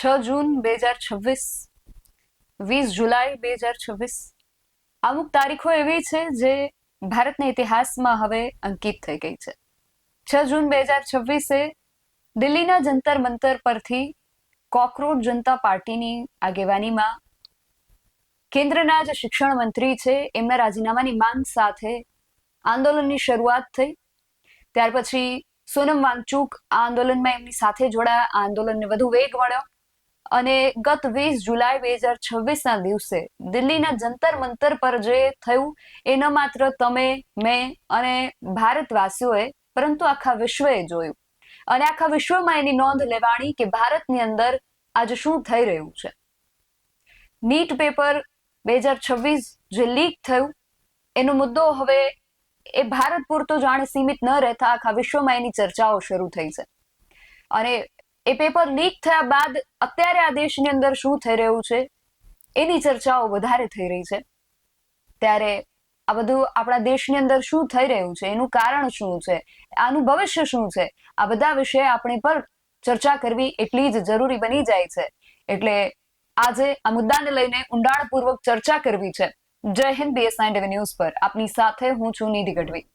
6 જૂન 2026, 20 જુલાઈ 2026 અમુક તારીખો એવી છે જે ભારતના ઇતિહાસમાં હવે અંકિત થઈ ગઈ છે. 6 જૂન 2026 દિલ્હીના જંતર મંતર પરથી કોકરોચ જનતા પાર્ટીની આગેવાનીમાં કેન્દ્રના જે શિક્ષણ મંત્રી છે એમના રાજીનામાની માંગ સાથે આંદોલનની શરૂઆત થઈ. ત્યાર પછી સોનમ વાંગચુક આ આંદોલનમાં એમની સાથે જોડાયા. આંદોલનને વધુ વેગ મળ્યો અને ગત 20 જુલાઈ 2026 દિવસે દિલ્હીના જંતર મંતર પર જે થયું એ ન માત્ર તમે, મેં અને ભારતવાસીઓએ પરંતુ આખા વિશ્વએ જોયું અને આખા વિશ્વમાં એની નોંધ લેવાણી કે ભારતની અંદર આજે શું થઈ રહ્યું છે. નીટ પેપર 2026 જે લીક થયું એનો મુદ્દો હવે એ ભારત પૂરતો જાણે સીમિત ન રહેતા આખા વિશ્વમાં એની ચર્ચાઓ શરૂ થઈ છે. અને એ પેપર લીક થયા બાદ અત્યારે આ દેશની અંદર શું થઈ રહ્યું છે એની ચર્ચાઓ વધારે થઈ રહી છે. ત્યારે આ બધું આપણા દેશની અંદર શું થઈ રહ્યું છે, એનું કારણ શું છે, આનું ભવિષ્ય શું છે, આ બધા વિશે આપણી પર ચર્ચા કરવી એટલી જ જરૂરી બની જાય છે. એટલે આજે આ મુદ્દાને લઈને ઊંડાણપૂર્વક ચર્ચા કરવી છે. જય હિન્દ BS9 TV ન્યૂઝ પર આપની સાથે હું છું નિધિ ગઢવી.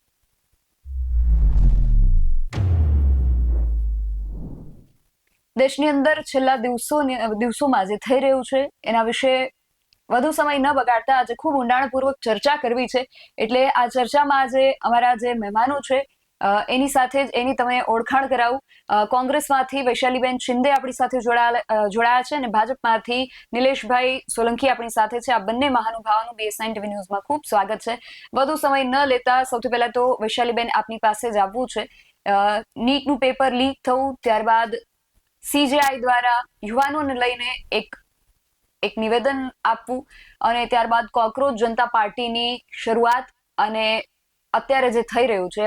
દેશની અંદર છેલ્લા દિવસોમાં જે થઈ રહ્યું છે એના વિશે વધુ સમય ન બગાડતા આજે ખૂબ ઊંડાણપૂર્વક ચર્ચા કરવી છે. એટલે આ ચર્ચામાં આજે અમારા જે મહેમાનો છે એની સાથે જ એની તમે ઓળખાણ કરાવું. કોંગ્રેસમાંથી વૈશાલીબેન શિંદે આપણી સાથે જોડાયા છે અને ભાજપમાંથી નિલેશભાઈ સોલંકી આપણી સાથે છે. આ બંને મહાનુભાવોનું BS9 TV ન્યૂઝમાં ખૂબ સ્વાગત છે. વધુ સમય ન લેતા સૌથી પહેલા તો વૈશાલીબેન આપની પાસે જ આવવું છે. નીટનું પેપર લીક થયું ત્યારબાદ CJI દ્વારા યુવાનોને લઈને એક નિવેદન આપવું અને ત્યારબાદ કોકરોચ જનતા પાર્ટીની શરૂઆત અને અત્યારે જે થઈ રહ્યું છે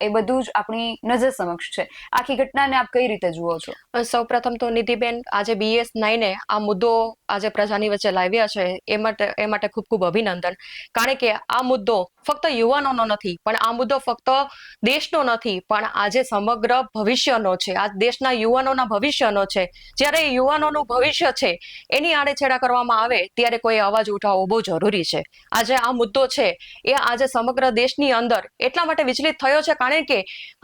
એ બધું જ આપણી નજર સમક્ષ છે. આખી ઘટનાને આપ કઈ રીતે જુઓ છો? સૌપ્રથમ તો નિધિબેન, આજે BS9 આ મુદ્દો આજે પ્રજાની વચ્ચે લાવ્યા છે એ માટે ખૂબ ખૂબ અભિનંદન. કારણ કે આ મુદ્દો ફક્ત યુવાનોનો નથી, પણ આ મુદ્દો ફક્ત દેશનો નથી, પણ આજે સમગ્ર ભવિષ્યનો છે. આ દેશના યુવાનોના ભવિષ્યનો છે. જ્યારે યુવાનોનું ભવિષ્ય છે એની આડેછેડા કરવામાં આવે ત્યારે કોઈ અવાજ ઉઠાવવો બહુ જરૂરી છે. આજે આ મુદ્દો છે એ આજે સમગ્ર દેશની અંદર એટલા માટે વિચલિત થયો છે કારણ કે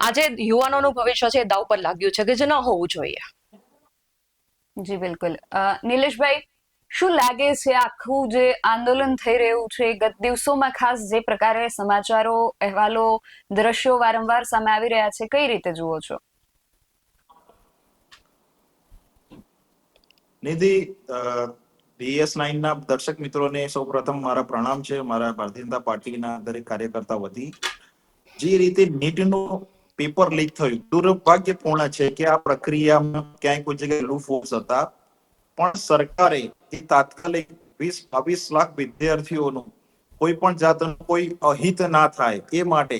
આજે યુવાનોનું ભવિષ્ય છે દાવ પર લાગ્યું છે કે જે ન હોવું જોઈએ. જી બિલકુલ. નિલેશભાઈ, શું લાગે છે આખું જે આંદોલન થઈ રહ્યું છે ગત દિવસોમાં ખાસ જે પ્રકારે સમાચારો, અહેવાલો, દ્રશ્યો વારંવાર સામે આવી રહ્યા છે, કઈ રીતે જુઓ છો? નિધિ, BS9 ના દર્શક મિત્રોને સૌપ્રથમ મારા પ્રણામ છે. મારા ભારતીય જનતા પાર્ટીના દરેક કાર્યકર્તા વતી જે રીતે નીટનું પેપર લીક થયું દુર્ભાગ્યપૂર્ણ છે કે આ પ્રક્રિયામાં ક્યાંય કોઈ જગ્યાએ લૂફોલ્સ હતા, પણ સરકારે એ તાત્કાલિક 20-22 લાખ વિદ્યાર્થીઓનું કોઈ પણ જાતનું કોઈ અહિત ના થાય એ માટે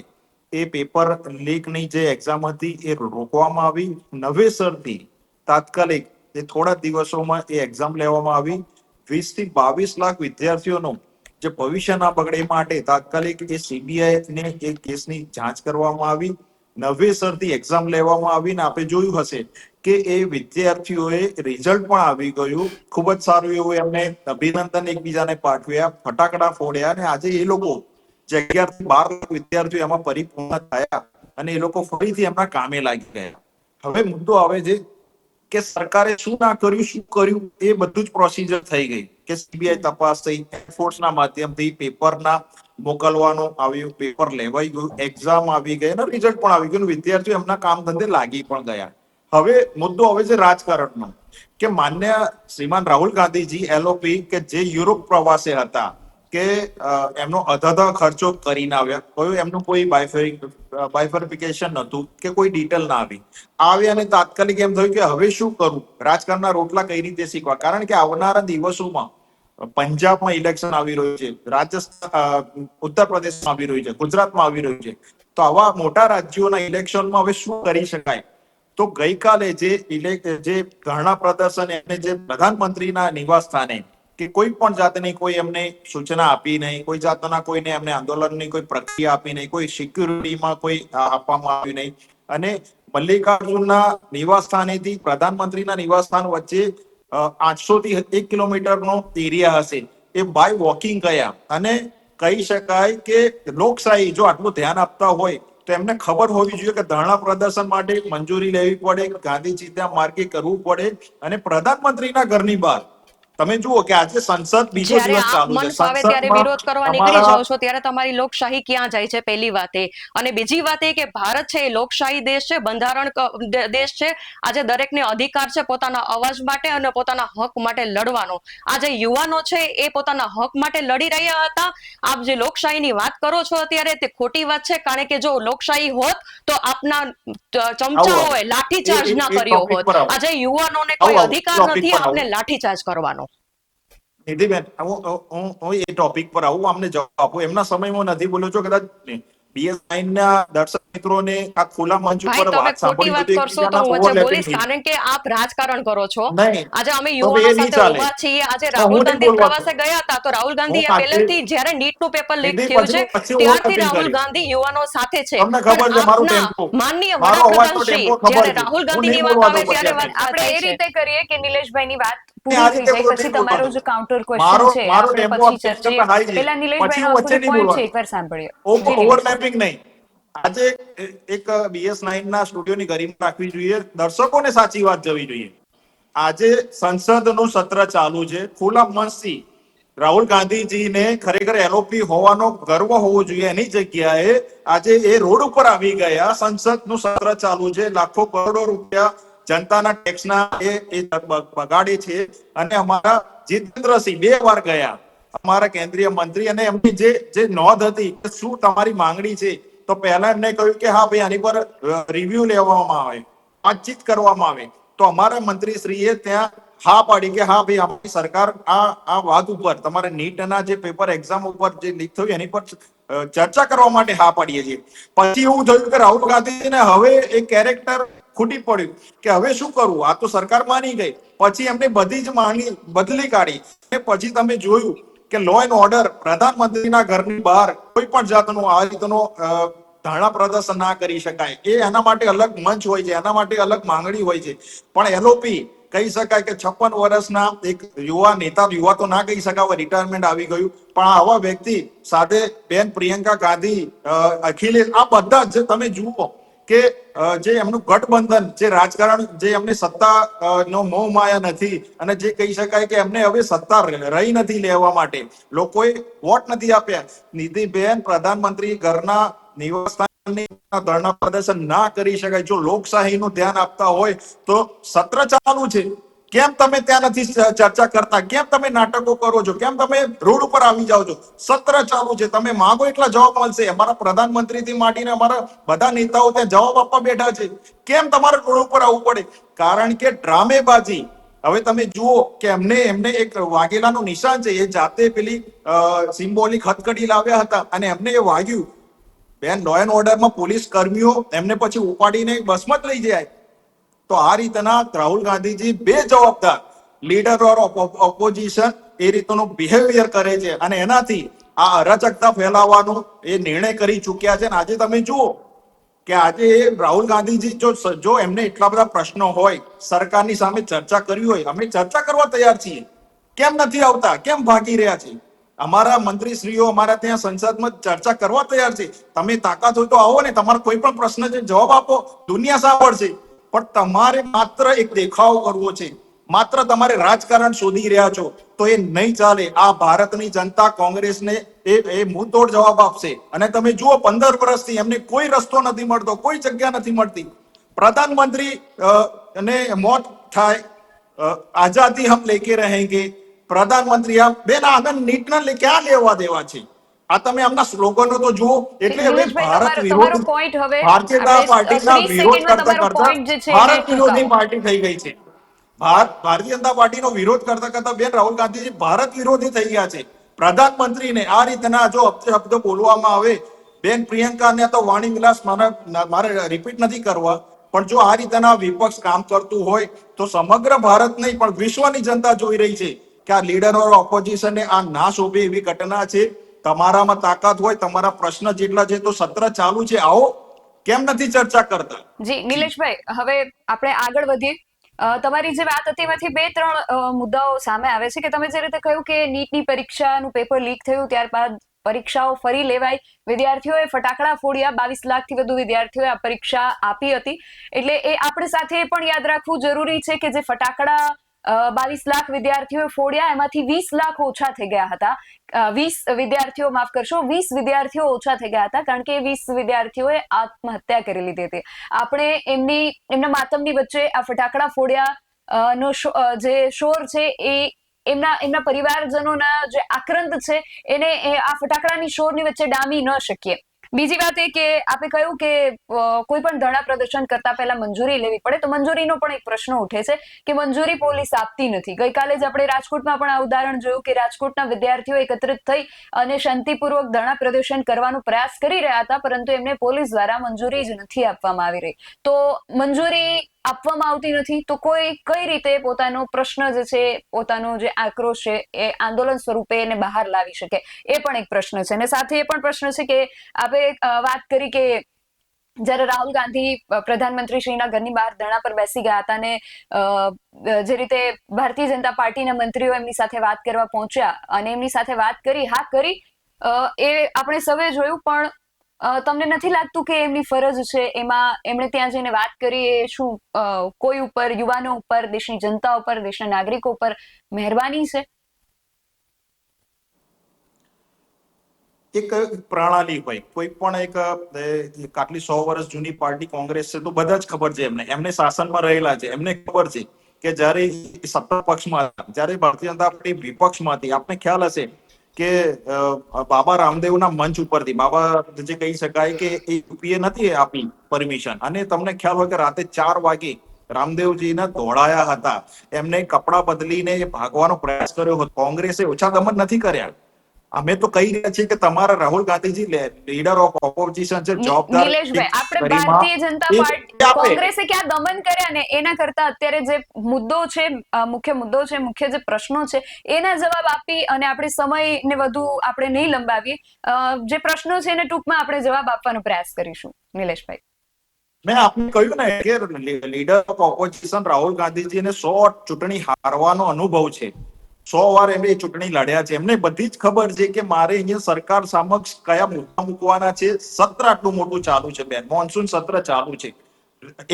એ પેપર લીકની જે એક્ઝામ હતી એ રોકવામાં આવી. નવેસરથી તાત્કાલિક એ થોડા દિવસોમાં એ એક્ઝામ લેવામાં આવી. 20-22 લાખ વિદ્યાર્થીઓનું જે ભવિષ્ય ના બગડે માટે તાત્કાલિક એ CBI ને એ કેસની જાંચ કરવામાં આવી. નવેસરથી એક્ઝામ લેવામાં આવી ને આપણે જોયું હશે કે એ વિદ્યાર્થીઓએ રિઝલ્ટ પણ આવી ગયું. ખૂબ જ સારું એવું એમને અભિનંદન એકબીજાને પાઠવ્યા, ફટાકડા ફોડ્યા અને આજે એ લોકો જે 11-12 લાખ વિદ્યાર્થીઓ એમાં પરિપૂર્ણ થયા અને એ લોકો ફરીથી એમના કામે લાગી ગયા. હવે મુદ્દો આવે છે કે સરકારે શું ના કર્યું, શું કર્યું, એ બધું જ પ્રોસિજર થઈ ગઈ કે CBI તપાસ થઈ, એરફોર્સના માધ્યમથી પેપરના મોકલવાનું આવ્યું, પેપર લેવાઈ ગયું, એક્ઝામ આવી ગઈ અને રિઝલ્ટ પણ આવી ગયું, વિદ્યાર્થીઓ એમના કામ ધંધે લાગી પણ ગયા. હવે મુદ્દો આવે છે રાજકારણનો કે માન્ય શ્રીમાન રાહુલ ગાંધીજી LOP કે જે યુરોપ પ્રવાસે હતા કે એમનો અધધા ખર્ચો કરીને આવ્યા, કોઈ એમનું કોઈ બાયફર્ફિકેશન નહોતું કે કોઈ ડિટેલ ના આવી અને તાત્કાલિક એમ થયું કે હવે શું કરવું, રાજકારણના રોટલા કઈ રીતે શીખવા. કારણ કે આવનારા દિવસોમાં પંજાબમાં ઇલેક્શન આવી રહ્યું છે, રાજસ્થાન, ઉત્તર પ્રદેશમાં આવી રહ્યું છે, ગુજરાતમાં આવી રહ્યું છે. તો આવા મોટા રાજ્યોના ઇલેક્શનમાં હવે શું કરી શકાય? તો ગઈકાલે જે ધરણા પ્રદર્શન એમને જે પ્રધાનમંત્રીના નિવાસ સ્થાને કે કોઈ પણ જાતની કોઈ એમને સૂચના આપી નહીં, કોઈ જાતના કોઈને એમને આંદોલનની કોઈ પ્રક્રિયા આપી નહીં, કોઈ સિક્યુરિટીમાં કોઈ આપવામાં આવ્યું નહીં અને મલ્લિકાર્જુનના નિવાસ સ્થાનેથી પ્રધાનમંત્રીના નિવાસ સ્થાન વચ્ચે 800 થી 1 કિલોમીટરનો એરિયા હશે, એ બાય વોકિંગ ગયા. અને કહી શકાય કે લોકશાહી જો આટલું ધ્યાન આપતા હોય તો એમને ખબર હોવી જોઈએ કે ધરણા પ્રદર્શન માટે મંજૂરી લેવી પડે, ગાંધીજી ત્યાં માર્ગે કરવું પડે. અને પ્રધાનમંત્રીના ઘરની બહાર તમે જુઓ કે આજે સંસદ બીજો જ્યારે દિવસ આપ ચાલુ મન છે, ફાવે ત્યારે સંસદમાં વિરોધ કરવા નીકળી તમારા જાઓ છો ત્યારે તમારી લોકશાહી ક્યાં જાય છે, પહેલી વાત એ. અને બીજી વાત એ કે ભારત છે એ લોકશાહી દેશ છે, બંધારણ દેશ છે. આજે દરેકને અધિકાર છે પોતાના અવાજ માટે અને પોતાના હક માટે લડવાનો. આજે યુવાનો છે એ પોતાના હક માટે લડી રહ્યા હતા. આપ જે લોકશાહીની વાત કરો છો અત્યારે તે ખોટી વાત છે, કારણ કે જો લોકશાહી હોત તો આપના ચમચાઓએ લાઠીચાર્જ ના કર્યો ટોપિક હોત. પર આવો, આજે યુવાનોને કોઈ આવો અધિકાર ટોપિક નથી પર આપને આવો. લાઠીચાર્જ કરવાનો. નિધિબેન, હું એ ટોપિક પર આવું, અમને જવાબ આપું. એમના સમયમાં નથી બોલ્યો છો, કદાચ BS9 ના દર્શક મિત્રોને આ ખુલ્લા મંચ ભાઈ ઉપર તમે વાત ખોટી સાંભળી વાત તો કરશો તો એકબીજાના હું વચ્ચે ઓવરલેપિંગ બોલીશ, થઈ કારણ કે આપ રાજકારણ કરો છો. નહીં. આજે અમે તો યુવાનો એ નહીં સાથે ચાલે. ઉભા છીએ. આજે તો રાહુલ હું નહીં ગાંધી બોલવા પ્રવાસે ગયા હતા તો રાહુલ ગાંધી હું આજે પહેલેથી જ્યારે નીટનું પેપર લીક નિધિ થયું છે પછી ત્યારથી ઓવરલેપિંગ રાહુલ કરીશ. ગાંધી યુવાનો સાથે છે. તમને પણ ખબર છે મારું આપના ટેમ્પો, માનનીય મારો અવાજ વડાપ્રધાન તો શ્રી ટેમ્પો ખબર જ્યારે છે. રાહુલ હું ગાંધીની નહીં વાત બોલવા આવે દઉં પછી ત્યારે આપણે. વાત આપણે થાય એ છે. રીતે કરીએ કે નિલેશભાઈની વાત આ પૂરી થઈ રીતે જાય નથી પછી બોલવા તમારો દઉં. જે કાઉન્ટર ક્વેશ્ચન મારો છે મારો આપણે ટેમ્પો પછી આપ ચર્ચીએ. હાઈ છે, પેલા પછી નિલેશભાઈનો હું આખો વચ્ચે જે નહીં પોઈન્ટ છે બોલવાનું. એકવાર સાંભળીએ. જી નિલેશભાઈ. ઓવરલેપિંગ નહીં. આજે એક BS9 ના સ્ટુડિયોની ગરિમા રાખવી જોઈએ, દર્શકોને સાચી વાત જવી જોઈએ. આજે સંસદનું સત્ર ચાલુ છે, ખુલ્લા મંચથી રાહુલ ગાંધીજીને ખરેખર LOP હોવાનો ગર્વ હોવો જોઈએ. એની જગ્યાએ આજે એ રોડ ઉપર આવી ગયા. સંસદનું સત્ર ચાલુ છે, લાખો કરોડો રૂપિયા જનતાના ટેક્સના એ બગાડે છે. અને અમારા જીતેન્દ્રસિંહ 2 વાર ગયા, અમારા કેન્દ્રીય મંત્રી, અને એમની જે નોંધ હતી કે શું તમારી માંગણી છે, તો પહેલા એમને કહ્યું કે હા ભાઈ આની પર રિવ્યુ લેવામાં આવે, વાતચીત કરવામાં આવે. તો અમારા મંત્રીશ્રીએ ત્યાં હા પાડી કે હા ભાઈ અમારી સરકાર આ વાત ઉપર, તમારે નીટના જે પેપર એક્ઝામ ઉપર જે લીક થયું એની પર ચર્ચા કરવા માટે હા પાડીએ છીએ. પછી એવું થયું કે રાહુલ ગાંધીને હવે એ કેરેક્ટર ખૂટી પડ્યું કે હવે શું કરવું, આ તો સરકાર માની ગઈ. પછી એમને બધી જ માંગણી બદલી કાઢી. પછી તમે જોયું કે લો એન્ડ ઓર્ડર, પ્રધાનમંત્રીના ઘરની બહાર કોઈ પણ જાતનું આ રીતનો ધરણા પ્રદર્શન ના કરી શકાય. એ એના માટે અલગ મંચ હોય છે, એના માટે અલગ માંગણી હોય છે. પણ LOP કહી શકાય કે 56 વર્ષના એક યુવા નેતા, યુવા તો ના કહી શકાય, રિટાયરમેન્ટ આવી ગયું, પણ આવા વ્યક્તિ સાથે બેન પ્રિયંકા ગાંધી, અખિલેશ, આ બધા જ તમે જુઓ કે જે એમનું ગઠબંધન, જે રાજકારણ, જે એમની સત્તા નો મોહ માયા નથી, અને જે કહી શકાય કે એમને હવે સત્તા રહી નથી લેવા માટે લોકોએ વોટ નથી આપ્યા. નિધિબેન, પ્રધાનમંત્રી ઘરના નિવાસસ્થાનની ધરણા પ્રદર્શન ના કરી શકાય. જો લોકશાહીનું ધ્યાન આપતા હોય તો સત્ર ચાલુ છે, કેમ તમે ત્યાં નથી ચર્ચા કરતા? કેમ તમે નાટકો કરો છો? કેમ તમે રોડ ઉપર આવી જાઓ છો? સત્ર ચાલુ છે, તમે માંગો એટલા જવાબ મળશે. અમારા પ્રધાનમંત્રીથી માંડીને અમારા બધા નેતાઓ ત્યાં જવાબ આપવા બેઠા છે. કેમ તમારે રોડ ઉપર આવવું પડે? કારણ કે ડ્રામેબાજી. હવે તમે જુઓ કે એમને એક વાઘેલાનું નિશાન છે, એ જાતે પેલી સિમ્બોલિક હથકડી લાવ્યા હતા અને એમને એ વાગ્યું. બેન, લો એન્ડ ઓર્ડરમાં પોલીસ કર્મીઓ એમને પછી ઉપાડીને બસમાં જ લઈ જાય. તો આ રીતના રાહુલ ગાંધીજી બેજવાબદાર લીડર ઓફ ઓપોઝિશન એ રીતનું બિહેવિયર કરે છે, અને એનાથી આ અરાજકતા ફેલાવવાનો એ નિર્ણય કરી ચૂક્યા છે. આજે તમે જુઓ કે આજે રાહુલ ગાંધીજી જો એમને એટલા બધા પ્રશ્નો હોય, સરકારની સામે ચર્ચા કરવી હોય, અમે ચર્ચા કરવા તૈયાર છીએ. કેમ નથી આવતા? કેમ ભાગી રહ્યા છે? અમારા મંત્રીશ્રીઓ અમારા ત્યાં સંસદમાં ચર્ચા કરવા તૈયાર છે. તમે તાકાત હોય તો આવો ને, તમારો કોઈ પણ પ્રશ્ન છે જવાબ આપો, દુનિયા સાંભળશે. પણ તમારે માત્ર એક દેખાવ કરવો છે, માત્ર તમારે રાજકારણ શોધી રહ્યા છો, તો એ નહીં ચાલે. આ ભારતની જનતા કોંગ્રેસને એ મુંહતોડ જવાબ આપશે. અને તમે જુઓ 15 વર્ષથી એમને કોઈ રસ્તો નથી મળતો, કોઈ જગ્યા નથી મળતી. પ્રધાનમંત્રી ને મોત થાય, આઝાદી હમ લેકે રહેંગે, પ્રધાનમંત્રી આમ, બેન આગળ નીટના ક્યાં લેવા દેવા છે? આ તમે આમના સ્લોગનો તો જુઓ. એટલે હવે નિલેશભાઈ, ભારત તમારો વિરોધ, પોઈન્ટ હવે ભારતીય જનતા આપણે પાર્ટીના 30 વિરોધ સેકન્ડમાં કરતા તમારો કરતા પોઈન્ટ જે છે એને ભારત વિરોધી ટૂંકાવો. પાર્ટી થઈ ગઈ છે. ભારતીય જનતા પાર્ટીનો વિરોધ કરતા કરતા બેન રાહુલ ગાંધીજી ભારત વિરોધી થઈ ગયા છે. પ્રધાનમંત્રીને આ રીતના જો શબ્દો બોલવામાં આવે, બેન પ્રિયંકાને તો વાણી વિલાસ મારે રિપીટ નથી કરવા, પણ જો આ રીતના વિપક્ષ કામ કરતું હોય તો સમગ્ર ભારત નહીં પણ વિશ્વની જનતા જોઈ રહી છે કે આ લીડર ઓપોઝિશનને આ ના શોભે એવી ઘટના છે. તમારામાં તાકાત હોય, તમારા પ્રશ્ન જેટલા છે, તો સત્ર ચાલુ છે, આવો. કેમ નથી ચર્ચા કરતા? જી નિલેશભાઈ, હવે આપણે આગળ વધીએ. તમારી જે વાત હતી એમાંથી બે ત્રણ મુદ્દાઓ સામે આવે છે કે તમે જે રીતે કહ્યું કે નીટની પરીક્ષાનું પેપર લીક થયું ત્યારબાદ પરીક્ષાઓ ફરી લેવાઈ, વિદ્યાર્થીઓએ ફટાકડા ફોડ્યા, 22 લાખથી વધુ વિદ્યાર્થીઓએ આ પરીક્ષા આપી હતી. એટલે એ આપણે સાથે પણ યાદ રાખવું જરૂરી છે કે જે ફટાકડા 22 લાખ વિદ્યાર્થીઓએ ફોડ્યા એમાંથી 20 લાખ ઓછા થઈ ગયા હતા. 20 વિદ્યાર્થીઓ, માફ કરશો, 20 વિદ્યાર્થીઓ ઓછા થઈ ગયા હતા કારણ કે 20 વિદ્યાર્થીઓએ આત્મહત્યા કરેલી હતી. આપણે એમના માતમની વચ્ચે આ ફટાકડા ફોડ્યા નો જે શોર છે એ એમના પરિવારજનોના જે આક્રંદ છે એને આ ફટાકડાની શોરની વચ્ચે ડામી ન શકીએ. બીજી વાત એ કે આપણે કહ્યું કે કોઈ પણ ધરણા પ્રદર્શન કરતા પહેલા મંજૂરી લેવી પડે, તો મંજૂરીનો પણ એક પ્રશ્ન ઉઠે છે કે મંજૂરી પોલીસ આપતી નથી. ગઈકાલે જ આપણે રાજકોટમાં પણ આ ઉદાહરણ જોયું કે રાજકોટના વિદ્યાર્થીઓ એકત્રિત થઈ અને શાંતિપૂર્વક ધરણા પ્રદર્શન કરવાનો પ્રયાસ કરી રહ્યા હતા, પરંતુ એમને પોલીસ દ્વારા મંજૂરી જ નથી આપવામાં આવી રહી. તો મંજૂરી આપવામાં આવતી નથી તો કોઈ કઈ રીતે પોતાનો પ્રશ્ન જે છે, પોતાનો જે આક્રોશ છે એ આંદોલન સ્વરૂપે એને બહાર લાવી શકે, એ પણ એક પ્રશ્ન છે. અને સાથે એ પણ પ્રશ્ન છે કે આપણે વાત કરી કે જ્યારે રાહુલ ગાંધી પ્રધાનમંત્રી શ્રીના ઘરની બહાર ધરણા પર બેસી ગયા હતા અને જે રીતે ભારતીય જનતા પાર્ટીના મંત્રીઓ એમની સાથે વાત કરવા પહોંચ્યા અને એમની સાથે વાત કરી, હા કરી, એ આપણે સૌએ જોયું. પણ તમને નથી લાગતું કે એમની ફરજ છે એમાં એમણે ત્યાં જઈને વાત કરી એ શું કોઈ ઉપર, યુવાનો ઉપર, દેશની જનતા ઉપર, દેશના નાગરિકો ઉપર મહેરબાની છે? એક પ્રણાલી હોય, કોઈ પણ એક આટલી 100 વર્ષ જૂની પાર્ટી કોંગ્રેસ છે તો બધા જ ખબર છે એમને શાસનમાં રહેલા છે, એમને ખબર છે કે જ્યારે સત્તા પક્ષમાં હતા, જ્યારે ભારતીય જનતા પાર્ટી વિપક્ષમાં હતી, આપને ખ્યાલ હશે કે બાબા રામદેવના મંચ ઉપરથી બાબા જે કહી શકાય કે એ યુપીએ નથી આપી પરમિશન, અને તમને ખ્યાલ હોય કે રાતે 4 વાગે રામદેવજીને દોડાયા હતા, એમને કપડા બદલીને ભાગવાનો પ્રયાસ કર્યો હતો. કોંગ્રેસે ઓછા દમન નથી કર્યા. અમે તો કહી રહ્યા છીએ કે તમારા Rahul Gandhiji leader of opposition છે, જવાબદાર નિલેશભાઈ, આપણે ભારતીય જનતા પાર્ટી, કોંગ્રેસે ક્યાં દમન કર્યા ને એના કરતા અત્યારે જે મુદ્દો છે, મુખ્ય જે પ્રશ્નો છે એના જવાબ આપી અને આપણે સમયને વધુ આપણે નહીં લંબાવીએ. જે પ્રશ્નો છે એને ટૂંકમાં આપણે જવાબ આપવાનો પ્રયાસ કરીશું. નિલેશભાઈ, મેં આપને કહ્યું ને કે લીડર ઓફ ઓપોઝિશન રાહુલ ગાંધીજીને 100 ચૂંટણી હારવાનો અનુભવ છે. 100 વાર એમને ચૂંટણી લડ્યા છે. એમને બધી જ ખબર છે કે મારે અહીંયા સરકાર સમક્ષ કયા મુદ્દા મૂકવાના છે. સત્ર આટલું મોટું ચાલુ છે બેન, મોન્સૂન સત્ર ચાલુ છે.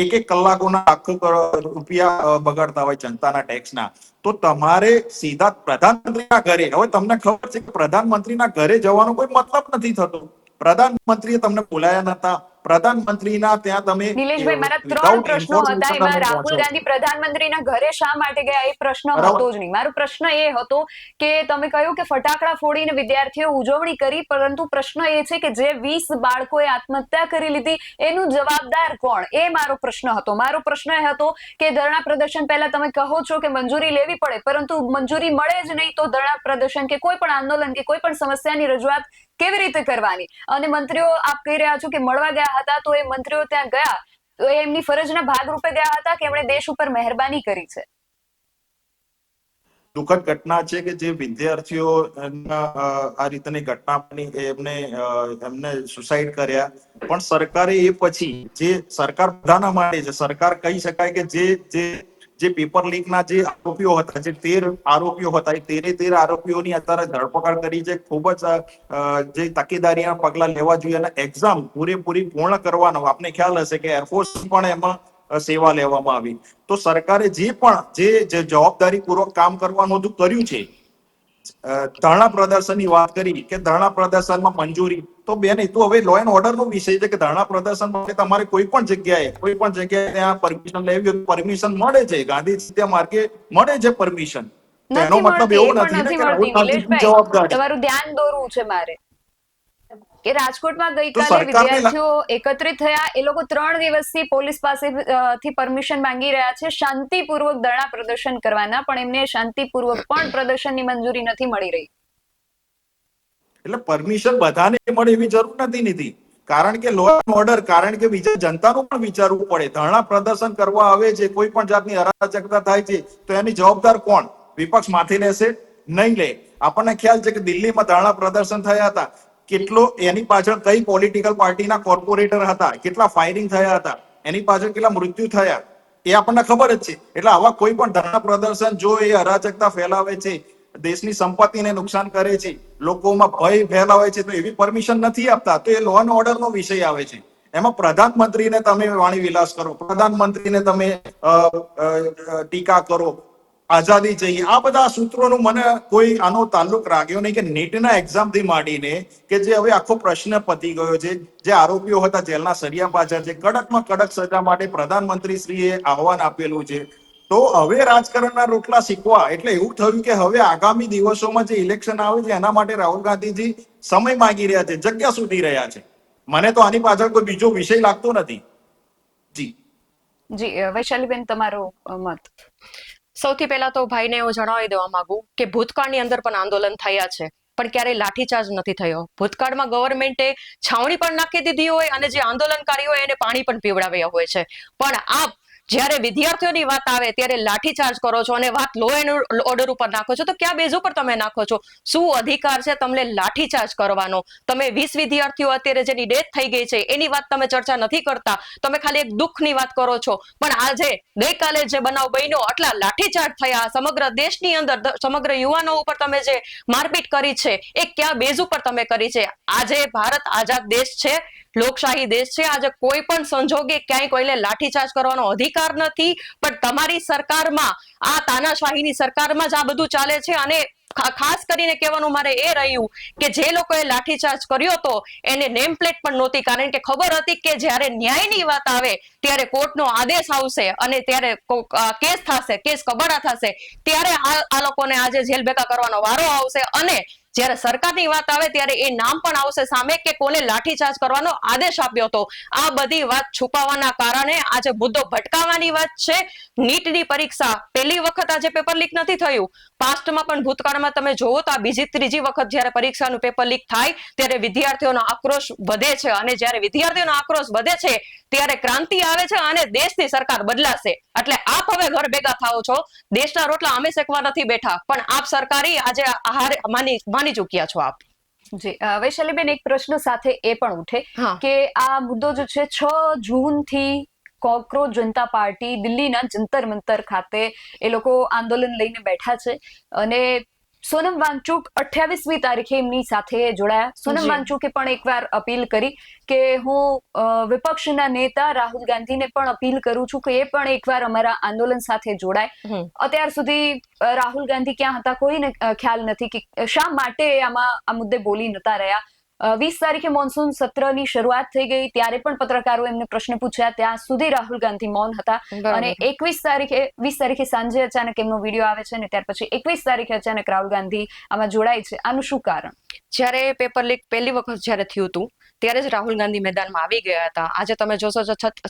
1 કલાકોના લાખો રૂપિયા બગાડતા હોય જનતાના ટેક્સના. તો તમારે સીધા પ્રધાનમંત્રીના ઘરે, હવે તમને ખબર છે કે પ્રધાનમંત્રીના ઘરે જવાનો કોઈ મતલબ નથી થતો. પ્રધાનમંત્રીએ તમને બોલાયા નતા. પ્રધાનમંત્રીના ત્યાં તમે નિલેશભાઈ, મારા 3 પ્રશ્નો હતા. એમાં રાહુલ ગાંધી પ્રધાનમંત્રીના ઘરે શા માટે ગયા એ પ્રશ્ન હતો જ નહીં. મારો પ્રશ્ન એ હતો કે તમે કહ્યું કે ફટાકડા ફોડીને વિદ્યાર્થીઓ ઉજવણી કરી, પરંતુ પ્રશ્ન એ છે કે જે 20 બાળકોએ આત્મહત્યા કરી લીધી એનું જવાબદાર કોણ, એ મારો પ્રશ્ન હતો. મારો પ્રશ્ન એ હતો કે ધરણા પ્રદર્શન પહેલા તમે કહો છો કે મંજૂરી લેવી પડે, પરંતુ મંજૂરી મળે જ નહીં તો ધરણા પ્રદર્શન કે કોઈ પણ આંદોલન કે કોઈ પણ સમસ્યાની રજૂઆત કેવી રીતે કરવાની? અને મંત્રીઓ, આપ કહી રહ્યા છો કે મળવા ગયા હતા, તો એ મંત્રીઓ ત્યાં ગયા તો એ એમની ફરજના ભાગરૂપે ગયા હતા કે એમણે દેશ ઉપર મહેરબાની કરી છે? દુઃખદ ઘટના છે કે જે વિદ્યાર્થીઓ આ રીતની ઘટના બની, એમને સુસાઇડ કર્યા. પણ સરકારે એ પછી, જે સરકાર બધાના માટે છે, સરકાર કહી શકાય કે જે પેપર લીકના જે આરોપીઓ હતા, જે 13 આરોપીઓ હતા, એ 13 આરોપીઓની અત્યારે ધરપકડ કરી છે. ખૂબ જ જે તકેદારીના પગલા લેવા જોઈએ અને એક્ઝામ પૂરેપૂરી પૂર્ણ કરવાનો. આપને ખ્યાલ હશે કે એરફોર્સ પણ એમાં સેવા લેવામાં આવી. તો સરકારે જે પણ જે જવાબદારી પૂર્વક કામ કરવાનું હતું કર્યું છે. ધરણા પ્રદર્શનની વાત કરી કે ધરણા પ્રદર્શનમાં મંજૂરી, તો બેન એ તો હવે લો એન્ડ ઓર્ડર નો વિષય છે કે ધરણા પ્રદર્શન માટે તમારે કોઈ પણ જગ્યાએ ત્યાં પરમિશન લેવી હોય પરમિશન મળે છે. ગાંધી ત્યાં માર્ગે મળે છે પરમિશન. એનો મતલબ એવો નથી ને કે રાહુલ ગાંધી જવાબદાર. તમારું ધ્યાન દોરવું છે મારે કે રાજકોટમાં ગઈકાલે વિદ્યાર્થીઓ એકત્રિત થયા, એ લોકો 3 દિવસથી પોલીસ પાસેથી પરમિશન માંગી રહ્યા છે શાંતિપૂર્વક ધરણા પ્રદર્શન કરવાના, પણ એમને શાંતિપૂર્વક પણ પ્રદર્શનની મંજૂરી નથી મળી રહી. એટલે પરમિશન બધાને મળે એવી જરૂર નથી. કારણ કે લો એન્ડ ઓર્ડર, કારણ કે બીજા જનતાનું પણ વિચારવું પડે. ધરણા પ્રદર્શન કરવા આવે છે, કોઈ પણ જાતની અરાજકતા થાય છે તો એની જવાબદાર કોણ? વિપક્ષ માથે લેશે? નહીં લે. આપણને ખ્યાલ છે કે દિલ્હીમાં ધરણા પ્રદર્શન થયા હતા, કેટલો એની પાછળ કઈ પોલિટિકલ પાર્ટીના કોર્પોરેટર હતા, કેટલા ફાયરિંગ થયા હતા, એની પાછળ કેટલા મૃત્યુ થયા. એ આપણને ખબર જ છે. એટલે આવા કોઈ પણ ધરણા પ્રદર્શન જો એ અરાજકતા ફેલાવે છે, દેશની સંપત્તિને નુકસાન કરે છે, લોકોમાં ભય ફેલાવે છે, તો એવી પરમિશન નથી આપતા. તો એ લો એન્ડ ઓર્ડર નો વિષય આવે છે. એમાં પ્રધાનમંત્રીને તમે વાણી વિલાસ કરો, પ્રધાનમંત્રીને તમે ટીકા કરો, આઝાદી चाहिए, આ બધા સૂત્રોનું મને કોઈ આનો તાલ્લુક રાખ્યો નહીં કે નીટના એક્ઝામથી માંડીને કે જે હવે આખો પ્રશ્ન પતી ગયો છે, જે આરોપીઓ હતા જેલના સળિયા પાછળ છે, કડકમાં કડક સજા માટે પ્રધાનમંત્રી શ્રીએ આહવાન આપેલું છે. તો હવે રાજકારણના રોટલા શીખવા એટલે એવું થયું કે હવે આગામી દિવસોમાં જે ઇલેક્શન આવે છે એના માટે રાહુલ ગાંધીજી સમય માંગી રહ્યા છે, જગ્યા શોધી રહ્યા છે. મને તો આની પાછળ કોઈ બીજો વિષય લાગતો નથી. જી જી વૈશાલીબેન, તમારો મત. સૌથી પહેલા તો ભાઈને હું જણાવી દેવા માંગુ કે ભૂતકાળની અંદર પણ આંદોલન થયા છે, પણ ક્યારેય લાઠીચાર્જ નથી થયો. ભૂતકાળમાં ગવર્મેન્ટે છાવણી પણ નાખી દીધી હોય અને જે આંદોલનકારીઓ હોય એને પાણી પણ પીવડાવ્યા હોય છે. પણ આપ જ્યારે વિદ્યાર્થીઓની વાત આવે ત્યારે લાઠીચાર્જ કરો છો અને વાત લો એન્ડ ઓર્ડર ઉપર નાખો છો, તો કયા બેઝ ઉપર તમે નાખો છો? શું અધિકાર છે તમને લાઠીચાર્જ કરવાનો? તમે 20 વિદ્યાર્થીઓ અત્યારે જેની ડેથ થઈ ગઈ છે એની વાત તમે ચર્ચા નથી કરતા, તમે ખાલી એક દુઃખની વાત કરો છો. પણ આજે ગઈકાલે જે બનાવ બન્યો, આટલા લાઠીચાર્જ થયા, સમગ્ર દેશની અંદર સમગ્ર યુવાનો ઉપર તમે જે મારપીટ કરી છે, એ કયા બેઝ ઉપર તમે કરી છે? આજે ભારત આઝાદ દેશ છે, લોકશાહી દેશ છે. આજે કોઈ પણ સંજોગે ક્યાંય કોઈને લાઠીચાર્જ કરવાનો અધિકાર નથી. પણ તમારી સરકારમાં, આ તાનાશાહીની સરકારમાં જ આ બધું ચાલે છે. અને ખાસ કરીને કહેવાનું મારે એ રહ્યું કે જે લોકોએ લાઠીચાર્જ કર્યો હતો એને નેમ પ્લેટ પણ નહોતી, કારણ કે ખબર હતી કે જ્યારે ન્યાયની વાત આવે ત્યારે કોર્ટનો આદેશ આવશે અને ત્યારે કેસ થશે, કેસ કબાડા થશે, ત્યારે આ લોકોને આજે જેલ ભેગા કરવાનો વારો આવશે. અને જ્યારે સરકારની વાત આવે ત્યારે એ નામ પણ આવશે સામે કે કોને લાઠીચાર્જ કરવાનો આદેશ આપ્યો હતો. આ બધી વાત છુપાવવાના કારણે આજે મુદ્દો ભટકાવવાની વાત છે. નીટની પરીક્ષા પહેલી વખત આજે પેપર લીક નથી થયું. પાસ્ટમાં પણ ભૂતકાળમાં તમે જોવો તો આ બીજી ત્રીજી વખત જ્યારે પરીક્ષાનું પેપર લીક થાય ત્યારે વિદ્યાર્થીઓનો આક્રોશ વધે છે. અને જ્યારે વિદ્યાર્થીઓનો આક્રોશ વધે છે ત્યારે ક્રાંતિ આવે છે અને દેશની સરકાર બદલાશે. એટલે આપ હવે ઘર ભેગા થાઓ છો, દેશના રોટલા અમે શેકવા નથી બેઠા, પણ આપ સરકારી આજે હાર માની ચૂક્યા છો આપ. જી વૈશાલીબેન, એક પ્રશ્ન સાથે એ પણ ઉઠે હા. કે આ મુદ્દો જે છે 6 જૂનથી કોકરોચ જનતા પાર્ટી દિલ્હીના જંતર મંતર ખાતે એ લોકો આંદોલન લઈને બેઠા છે અને સોનમ વાંગચુક 28મી તારીખે એમની સાથે જોડાયા. સોનમ જી. વાંગચુકે પણ એકવાર અપીલ કરી કે હું વિપક્ષના નેતા રાહુલ ગાંધીને પણ અપીલ કરું છું કે એ પણ એકવાર અમારા આંદોલન સાથે જોડાય. અત્યાર સુધી રાહુલ ગાંધી ક્યાં હતા કોઈને ખ્યાલ નથી કે શા માટે આમાં આ મુદ્દે બોલી નતા રહ્યા. 20 તારીખે મોન્સૂન સત્રની શરૂઆત થઈ ગઈ ત્યારે પણ પત્રકારો એમને પ્રશ્ન પૂછ્યા, ત્યાં સુધી રાહુલ ગાંધી મૌન હતા. અને 20 તારીખે સાંજે અચાનક એમનો વિડીયો આવે છે અને ત્યાર પછી 21 તારીખે અચાનક રાહુલ ગાંધી આમાં જોડાય છે. આનું શું કારણ? જ્યારે પેપર લીક પહેલી વખત જ્યારે થયું હતું ત્યારે જ રાહુલ ગાંધી મેદાનમાં આવી ગયા હતા. આજે તમે જોશો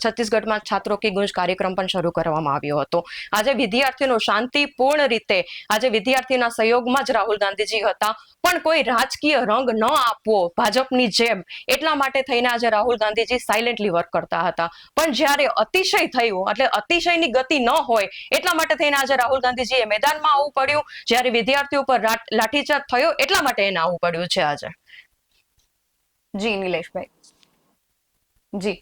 છત્તીસગઢમાં છાત્રો કી ગુંજ કાર્યક્રમ પણ શરૂ કરવામાં આવ્યો હતો. આજે વિદ્યાર્થીઓનો શાંતિપૂર્ણ રીતે, આજે વિદ્યાર્થીના સહયોગમાં જ રાહુલ ગાંધીજી હતા. પણ કોઈ રાજકીય રંગ ન આપવો ભાજપની જેમ, એટલા માટે થઈને આજે રાહુલ ગાંધીજી સાયલેન્ટલી વર્ક કરતા હતા. પણ જ્યારે અતિશય થયું, એટલે અતિશયની ગતિ ન હોય એટલા માટે થઈને આજે રાહુલ ગાંધીજીએ મેદાનમાં આવવું પડ્યું. જ્યારે વિદ્યાર્થીઓ પર લાઠીચાર્જ થયો એટલા માટે એને આવવું પડ્યું છે આજે. જી નિલેશભાઈ. જી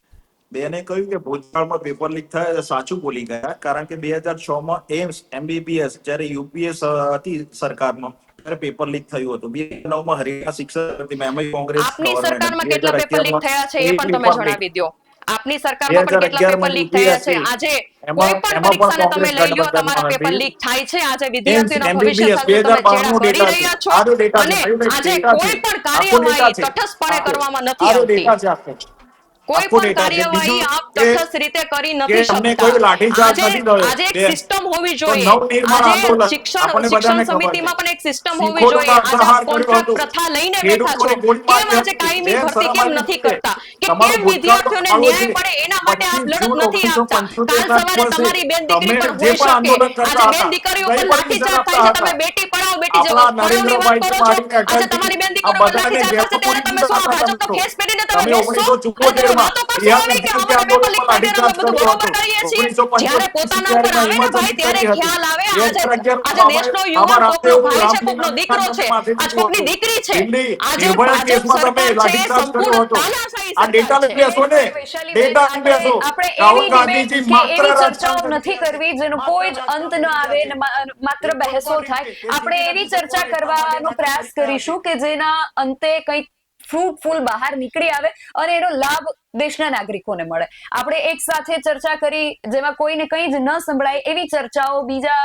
બેને કહ્યું કે ભૂતકાળમાં પેપર લીક થયા, સાચું બોલી ગયા. કારણ કે 2006માં એમ્સ MBBS જ્યારે UPS હતી સરકારમાં ત્યારે પેપર લીક થયું હતું. 2009માં હરિયાણા શિક્ષક હતી, એમાં કોંગ્રેસ આપની ગવર્મેન્ટ સરકારમાં હતી. કેટલા પેપર લીક થયા છે એ પણ તમે જણાવી દો. આપની સરકારમાં પણ કેટલા પેપર લીક થયા છે? આજે કોઈ પણ પરીક્ષાને તમે લઈ લો, તમારા પેપર લીક થાય છે. આજે વિદ્યાર્થીઓના ભવિષ્ય સાથે તમે ચેડા કરી રહ્યા છો અને આજે કોઈ પણ કાર્યવાહી તટસ્થપણે કરવામાં નથી આવતી. કોઈ પણ કાર્યવાહી આપ તટસ્થ રીતે કરી નથી શકતા. આજે એક સિસ્ટમ હોવી જોઈએ. આજે શિક્ષણ સમિતિમાં પણ એક સિસ્ટમ હોવી જોઈએ. આજે આપ કોન્ટ્રાક્ટ પ્રથા લઈને બેઠા છો. કેમ આજે કાયમી ભરતી કેમ નથી કરતા? કે કેમ વિદ્યાર્થીઓને ન્યાય મળે એના માટે આપ લડત નથી આપતા? કાલ સવારે તમારી બેન દીકરી પણ હોઈ શકે. આજે બેન દીકરીઓ પર લાઠીચાર્જ થાય છે. તમે બેટી પઢાઓ બેટી પઢાઓની વાત કરો છો. આજે તમારી બેન દીકરીઓ પર લાઠીચાર્જ થશે ત્યારે તમે શું આ ભાજપનો ખેસ પહેરીને તમે બેસશો? વાતો કરશો હવે કે અમારે પેપર લીક થઈ ગયા અમે બધું બરોબર કરીએ છીએ? જ્યારે પોતાના પર આવે ને ભાઈ ત્યારે ખ્યાલ આવે. આજે દેશનો યુવાન કોકનો ભાઈ છે, કોકનો દીકરો છે, આજ કોકની દીકરી છે. આજે ભાજપ સરકાર છે સંપૂર્ણ તાનાશાહી સરકાર છે. આપણે એવી ચર્ચાઓ નથી કરવી જેનો કોઈ જ અંત ન આવે ને માત્ર બહેસો થાય. આપણે એવી ચર્ચા કરવાનો પ્રયાસ કરીશું કે જેના અંતે કંઈક ફ્રૂટફુલ બહાર નીકળી આવે અને એનો લાભ દેશના નાગરિકોને મળે. આપણે એક સાથે ચર્ચા કરી જેમાં કોઈને કંઈ જ ન સંભળાય એવી ચર્ચાઓ બીજા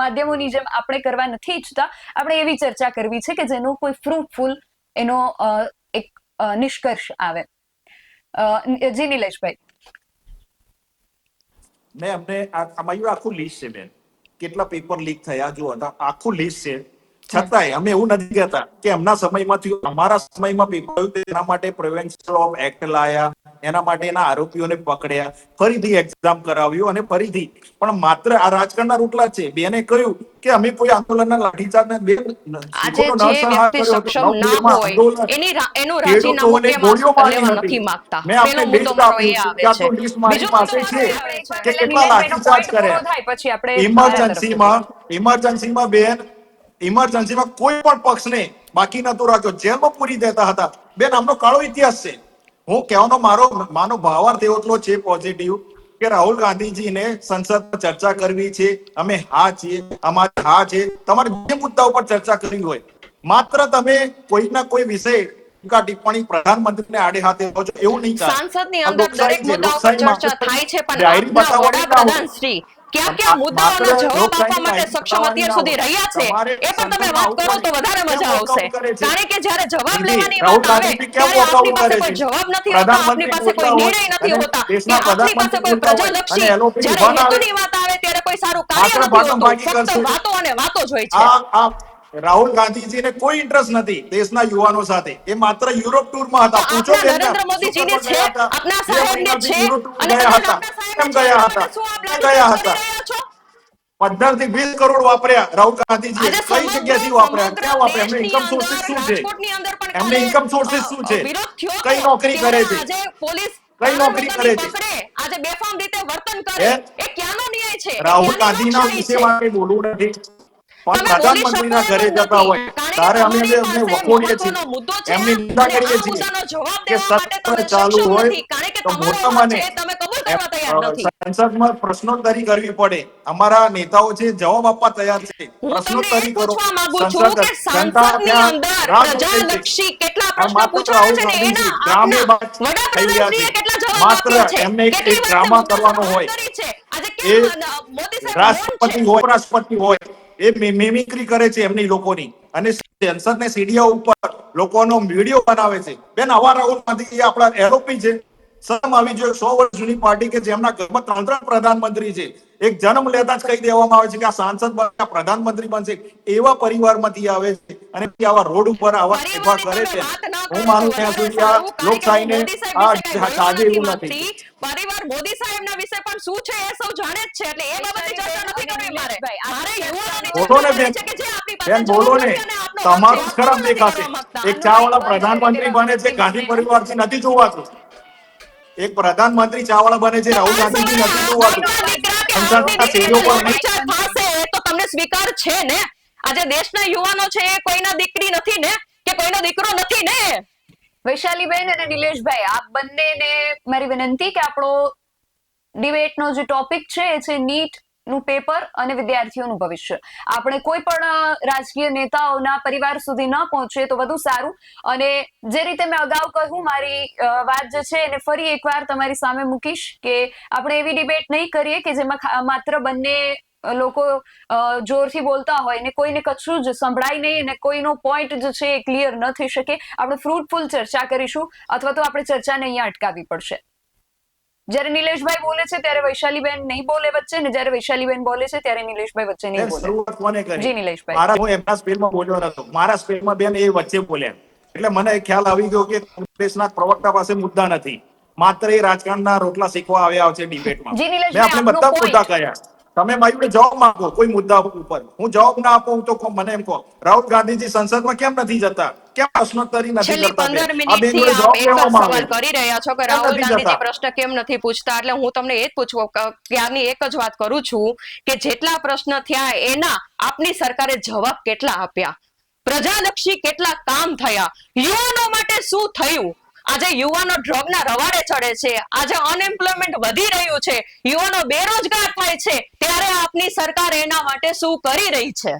માધ્યમોની જેમ આપણે કરવા નથી ઈચ્છતા. આપણે એવી ચર્ચા કરવી છે કે જેનો કોઈ ફ્રૂટફુલ એનો એક નિષ્કર્ષ આવે. જી નિલેશભાઈ. મેં અમને અમારું આખું લિસ્ટ છે બેન, કેટલા પેપર લીક થયા જો આખું લિસ્ટ છે. છતાંય અમે એવું નથી કહેતા કે એમના સમયમાં થયું, અમારા સમયમાં પેપર એના માટે પ્રિવેન્શન ઓફ એક્ટ લાયા, એના માટેના આરોપીઓને પકડ્યા, ફરીથી એક્ઝામ કરાવ્યું અને ફરીથી. પણ માત્ર આ રાજકારણના રોટલા છે. બેને કહ્યું કે અમે કોઈ આંદોલનના લાઠીચાર્જને આજે જે વ્યક્તિ સક્ષમ ના હોય એનું રાજીનામું કેમ લેવા નથી માંગતા, પેલો મુદ્દો મારો એ આવે છે. બીજો પાસે છે કે કેટલા લાઠીચાર્જ કર્યા. પછી આપણે ઇમરજન્સીમાં બેન, ઇમરજન્સીમાં કોઈ પણ પક્ષને બાકી નતો રાખ્યો, જેલમાં પૂરી દેતા હતા. બેન આમનો કાળો ઇતિહાસ છે. હું કહેવાનો માનો ભાવાર્થ એટલો છે પોઝિટિવ કે રાહુલ ગાંધીજીને સંસદમાં ચર્ચા કરવી છે. અમે હા છીએ, અમારે હા છે. તમારે જે મુદ્દા ઉપર ચર્ચા કરવી હોય, માત્ર તમે કોઈના કોઈ વિષય ટિપ્પણી પ્રધાનમંત્રીને આડે હાથે લો છો એવું નહીં ચાલે. સંસદની અંદર દરેક મુદ્દા ઉપર ચર્ચા થાય છે, પણ આપના વડાપ્રધાન શ્રી ક્યાં મુદ્દાઓના જવાબ આપવા માટે સક્ષમ અત્યાર સુધી રહ્યા છે એ પણ તમે વાત કરો તો વધારે મજા આવશે. કારણ કે જ્યારે જવાબ લેવાની વાત આવે ત્યારે આપની પાસે કોઈ જવાબ નથી હોતા, આપની પાસે કોઈ નિર્ણય નથી હોતા, કે આપની પાસે કોઈ પ્રજાલક્ષી જ્યારે હેતુની વાત આવે ત્યારે કોઈ સારું કાર્ય નથી હોતું, ફક્ત વાતો અને વાતો જ હોય છે. રાહુલ ગાંધીજીને કોઈ ઇન્ટરેસ્ટ નથી દેશના યુવાનો સાથે. એ માત્ર યુરોપ ટૂરમાં હતા. પૂછો બેન, નરેન્દ્ર મોદીજીને છે, આપના સાહેબને છે, અને ગયા હતા. કેમ ગયા હતા? ગયા હતા. 15 થી 20 કરોડ વાપર્યા રાહુલ ગાંધીજી. કઈ જગ્યાથી વાપર્યા? ક્યાં વાપર્યા? એમની ઇન્કમ સોર્સિસ શું છે? એમની ઇન્કમ સોર્સિસ શું છે? કઈ નોકરી કરે છે? કઈ નોકરી કરે છે? આજે બેફામ રીતે વર્તન કરે એ ક્યાંનો ન્યાય છે? રાહુલ ગાંધીના વિષયમાં કંઈ બોલવું નથી, પણ પ્રધાનમંત્રીના ઘરે જતા હોય ત્યારે અમે એમને વખોડીએ છીએ, એમની નિંદા કરીએ છીએ કે સત્ર ચાલુ હોય તો મોટામાં સંસદમાં પ્રશ્નોત્તરી કરવી પડે. અમારા નેતાઓ છે જવાબ આપવા તૈયાર છે, પ્રશ્નોત્તરી કરો. માત્ર એમને એક ડ્રામા કરવાનો હોય. એ રાષ્ટ્રપતિ હોય, ઉપરાષ્ટ્રપતિ હોય, એ મિમિક્રી કરે છે એમની લોકોની, અને સંસદને સીડીઓ ઉપર લોકોનો વિડીયો બનાવે છે. બેન આવા રાહુલ ગાંધી આપણા એરોપી છે. શરમ આવી જોઈએ. 100 વર્ષ જૂની પાર્ટી કે જેમના ઘરમાં 3 પ્રધાનમંત્રી છે, એક જન્મ લેતા જ કહી દેવામાં આવે છે કે આ સાંસદ બનશે, પ્રધાનમંત્રી બનશે. એવા પરિવારમાંથી આવે છે અને આવા રોડ ઉપર આવા સેવા કરે છે. હું માનું ત્યાં સુધી આ લોકશાહીને આજે એવું નથી. પરિવાર મોદી સાહેબના વિશે પણ શું છે એ સૌ જાણે જ છે, એટલે એ બાબતે ચર્ચા નથી કરવી મારે. મારે યુવાનોની બોલો ને બેન, બોલો ને. તમારું ખરાબ દેખાશે. એક ચાવાળા પ્રધાનમંત્રી બને છે, ગાંધી પરિવારથી નથી જોવાતું. એક પ્રધાનમંત્રી ચાવાળા બને છે, રાહુલ ગાંધીજી નથી જોવાતું. તો તમને સ્વીકાર છે ને? આજે દેશના યુવાનો છે એ કોઈના દીકરી નથી ને, કે કોઈનો દીકરો નથી ને. વૈશાલીબેન અને નિલેશભાઈ, આપ બંનેને મારી વિનંતી કે આપણો ડિબેટનો જે ટોપિક છે એ છે નીટ નું પેપર અને વિદ્યાર્થીઓનું ભવિષ્ય. આપણે કોઈ પણ રાજકીય નેતાઓના પરિવાર સુધી ન પહોંચે તો વધુ સારું. અને જે રીતે મેં અગાઉ કહ્યું, મારી વાત જે છે એને ફરી એકવાર તમારી સામે મૂકીશ કે આપણે એવી ડિબેટ નહીં કરીએ કે જેમાં માત્ર બંને લોકો જોરથી બોલતા હોય ને કોઈને કશું જ સંભળાય નહીં અને કોઈનો પોઈન્ટ જે છે એ ક્લિયર ન થઈ શકે. આપણે ફ્રૂટફુલ ચર્ચા કરીશું, અથવા તો આપણે ચર્ચાને અહીંયા અટકાવવી પડશે. જ્યારે નિલેશભાઈ બોલે છે ત્યારે વૈશાલીબેન નહીં બોલે વચ્ચે, ને જ્યારે વૈશાલીબેન બોલે છે ત્યારે નિલેશભાઈ વચ્ચે નહીં બોલે. શરૂઆત કોને કરી? જી નિલેશભાઈ. હું એમના સ્પીડમાં બોલ્યો નતો, મારા સ્પીડમાં બેન એ વચ્ચે બોલ્યા, એટલે મને ખ્યાલ આવી ગયો કે કોંગ્રેસના પ્રવક્તા પાસે મુદ્દા નથી, માત્ર એ રાજકારણના રોટલા શીખવા આવ્યા છે ડિબેટમાં. મેં આપણે બધા મુદ્દા કયા, તમે મારી જવાબ માંગો કોઈ મુદ્દા ઉપર. હું જવાબ ના આપું તો મને એમ કહો, રાહુલ ગાંધીજી સંસદમાં કેમ નથી જતા? કેમ પ્રશ્નોત્તરી નથી છેલ્લી કરતા બેન? 15 આ બેન મિનિટથી જોડે આપ જવાબ એક જ લેવામાં સવાલ આવે કરી રહ્યા છો કે કેમ રાહુલ નથી ગાંધીજી જતા? પ્રશ્ન કેમ નથી પૂછતા, એટલે હું તમને એ જ પૂછવું ત્યારની એક જ વાત કરું છું કે જેટલા પ્રશ્ન થયા એના આપની સરકારે જવાબ કેટલા આપ્યા, પ્રજાલક્ષી કેટલા કામ થયા, યુવાનો માટે શું થયું? આજે યુવાનો ડ્રગના રવાડે ચડે છે, આજે અનએમ્પ્લોયમેન્ટ વધી રહ્યું છે, યુવાનો બેરોજગાર થાય છે, ત્યારે આપની સરકાર એના માટે શું કરી રહી છે?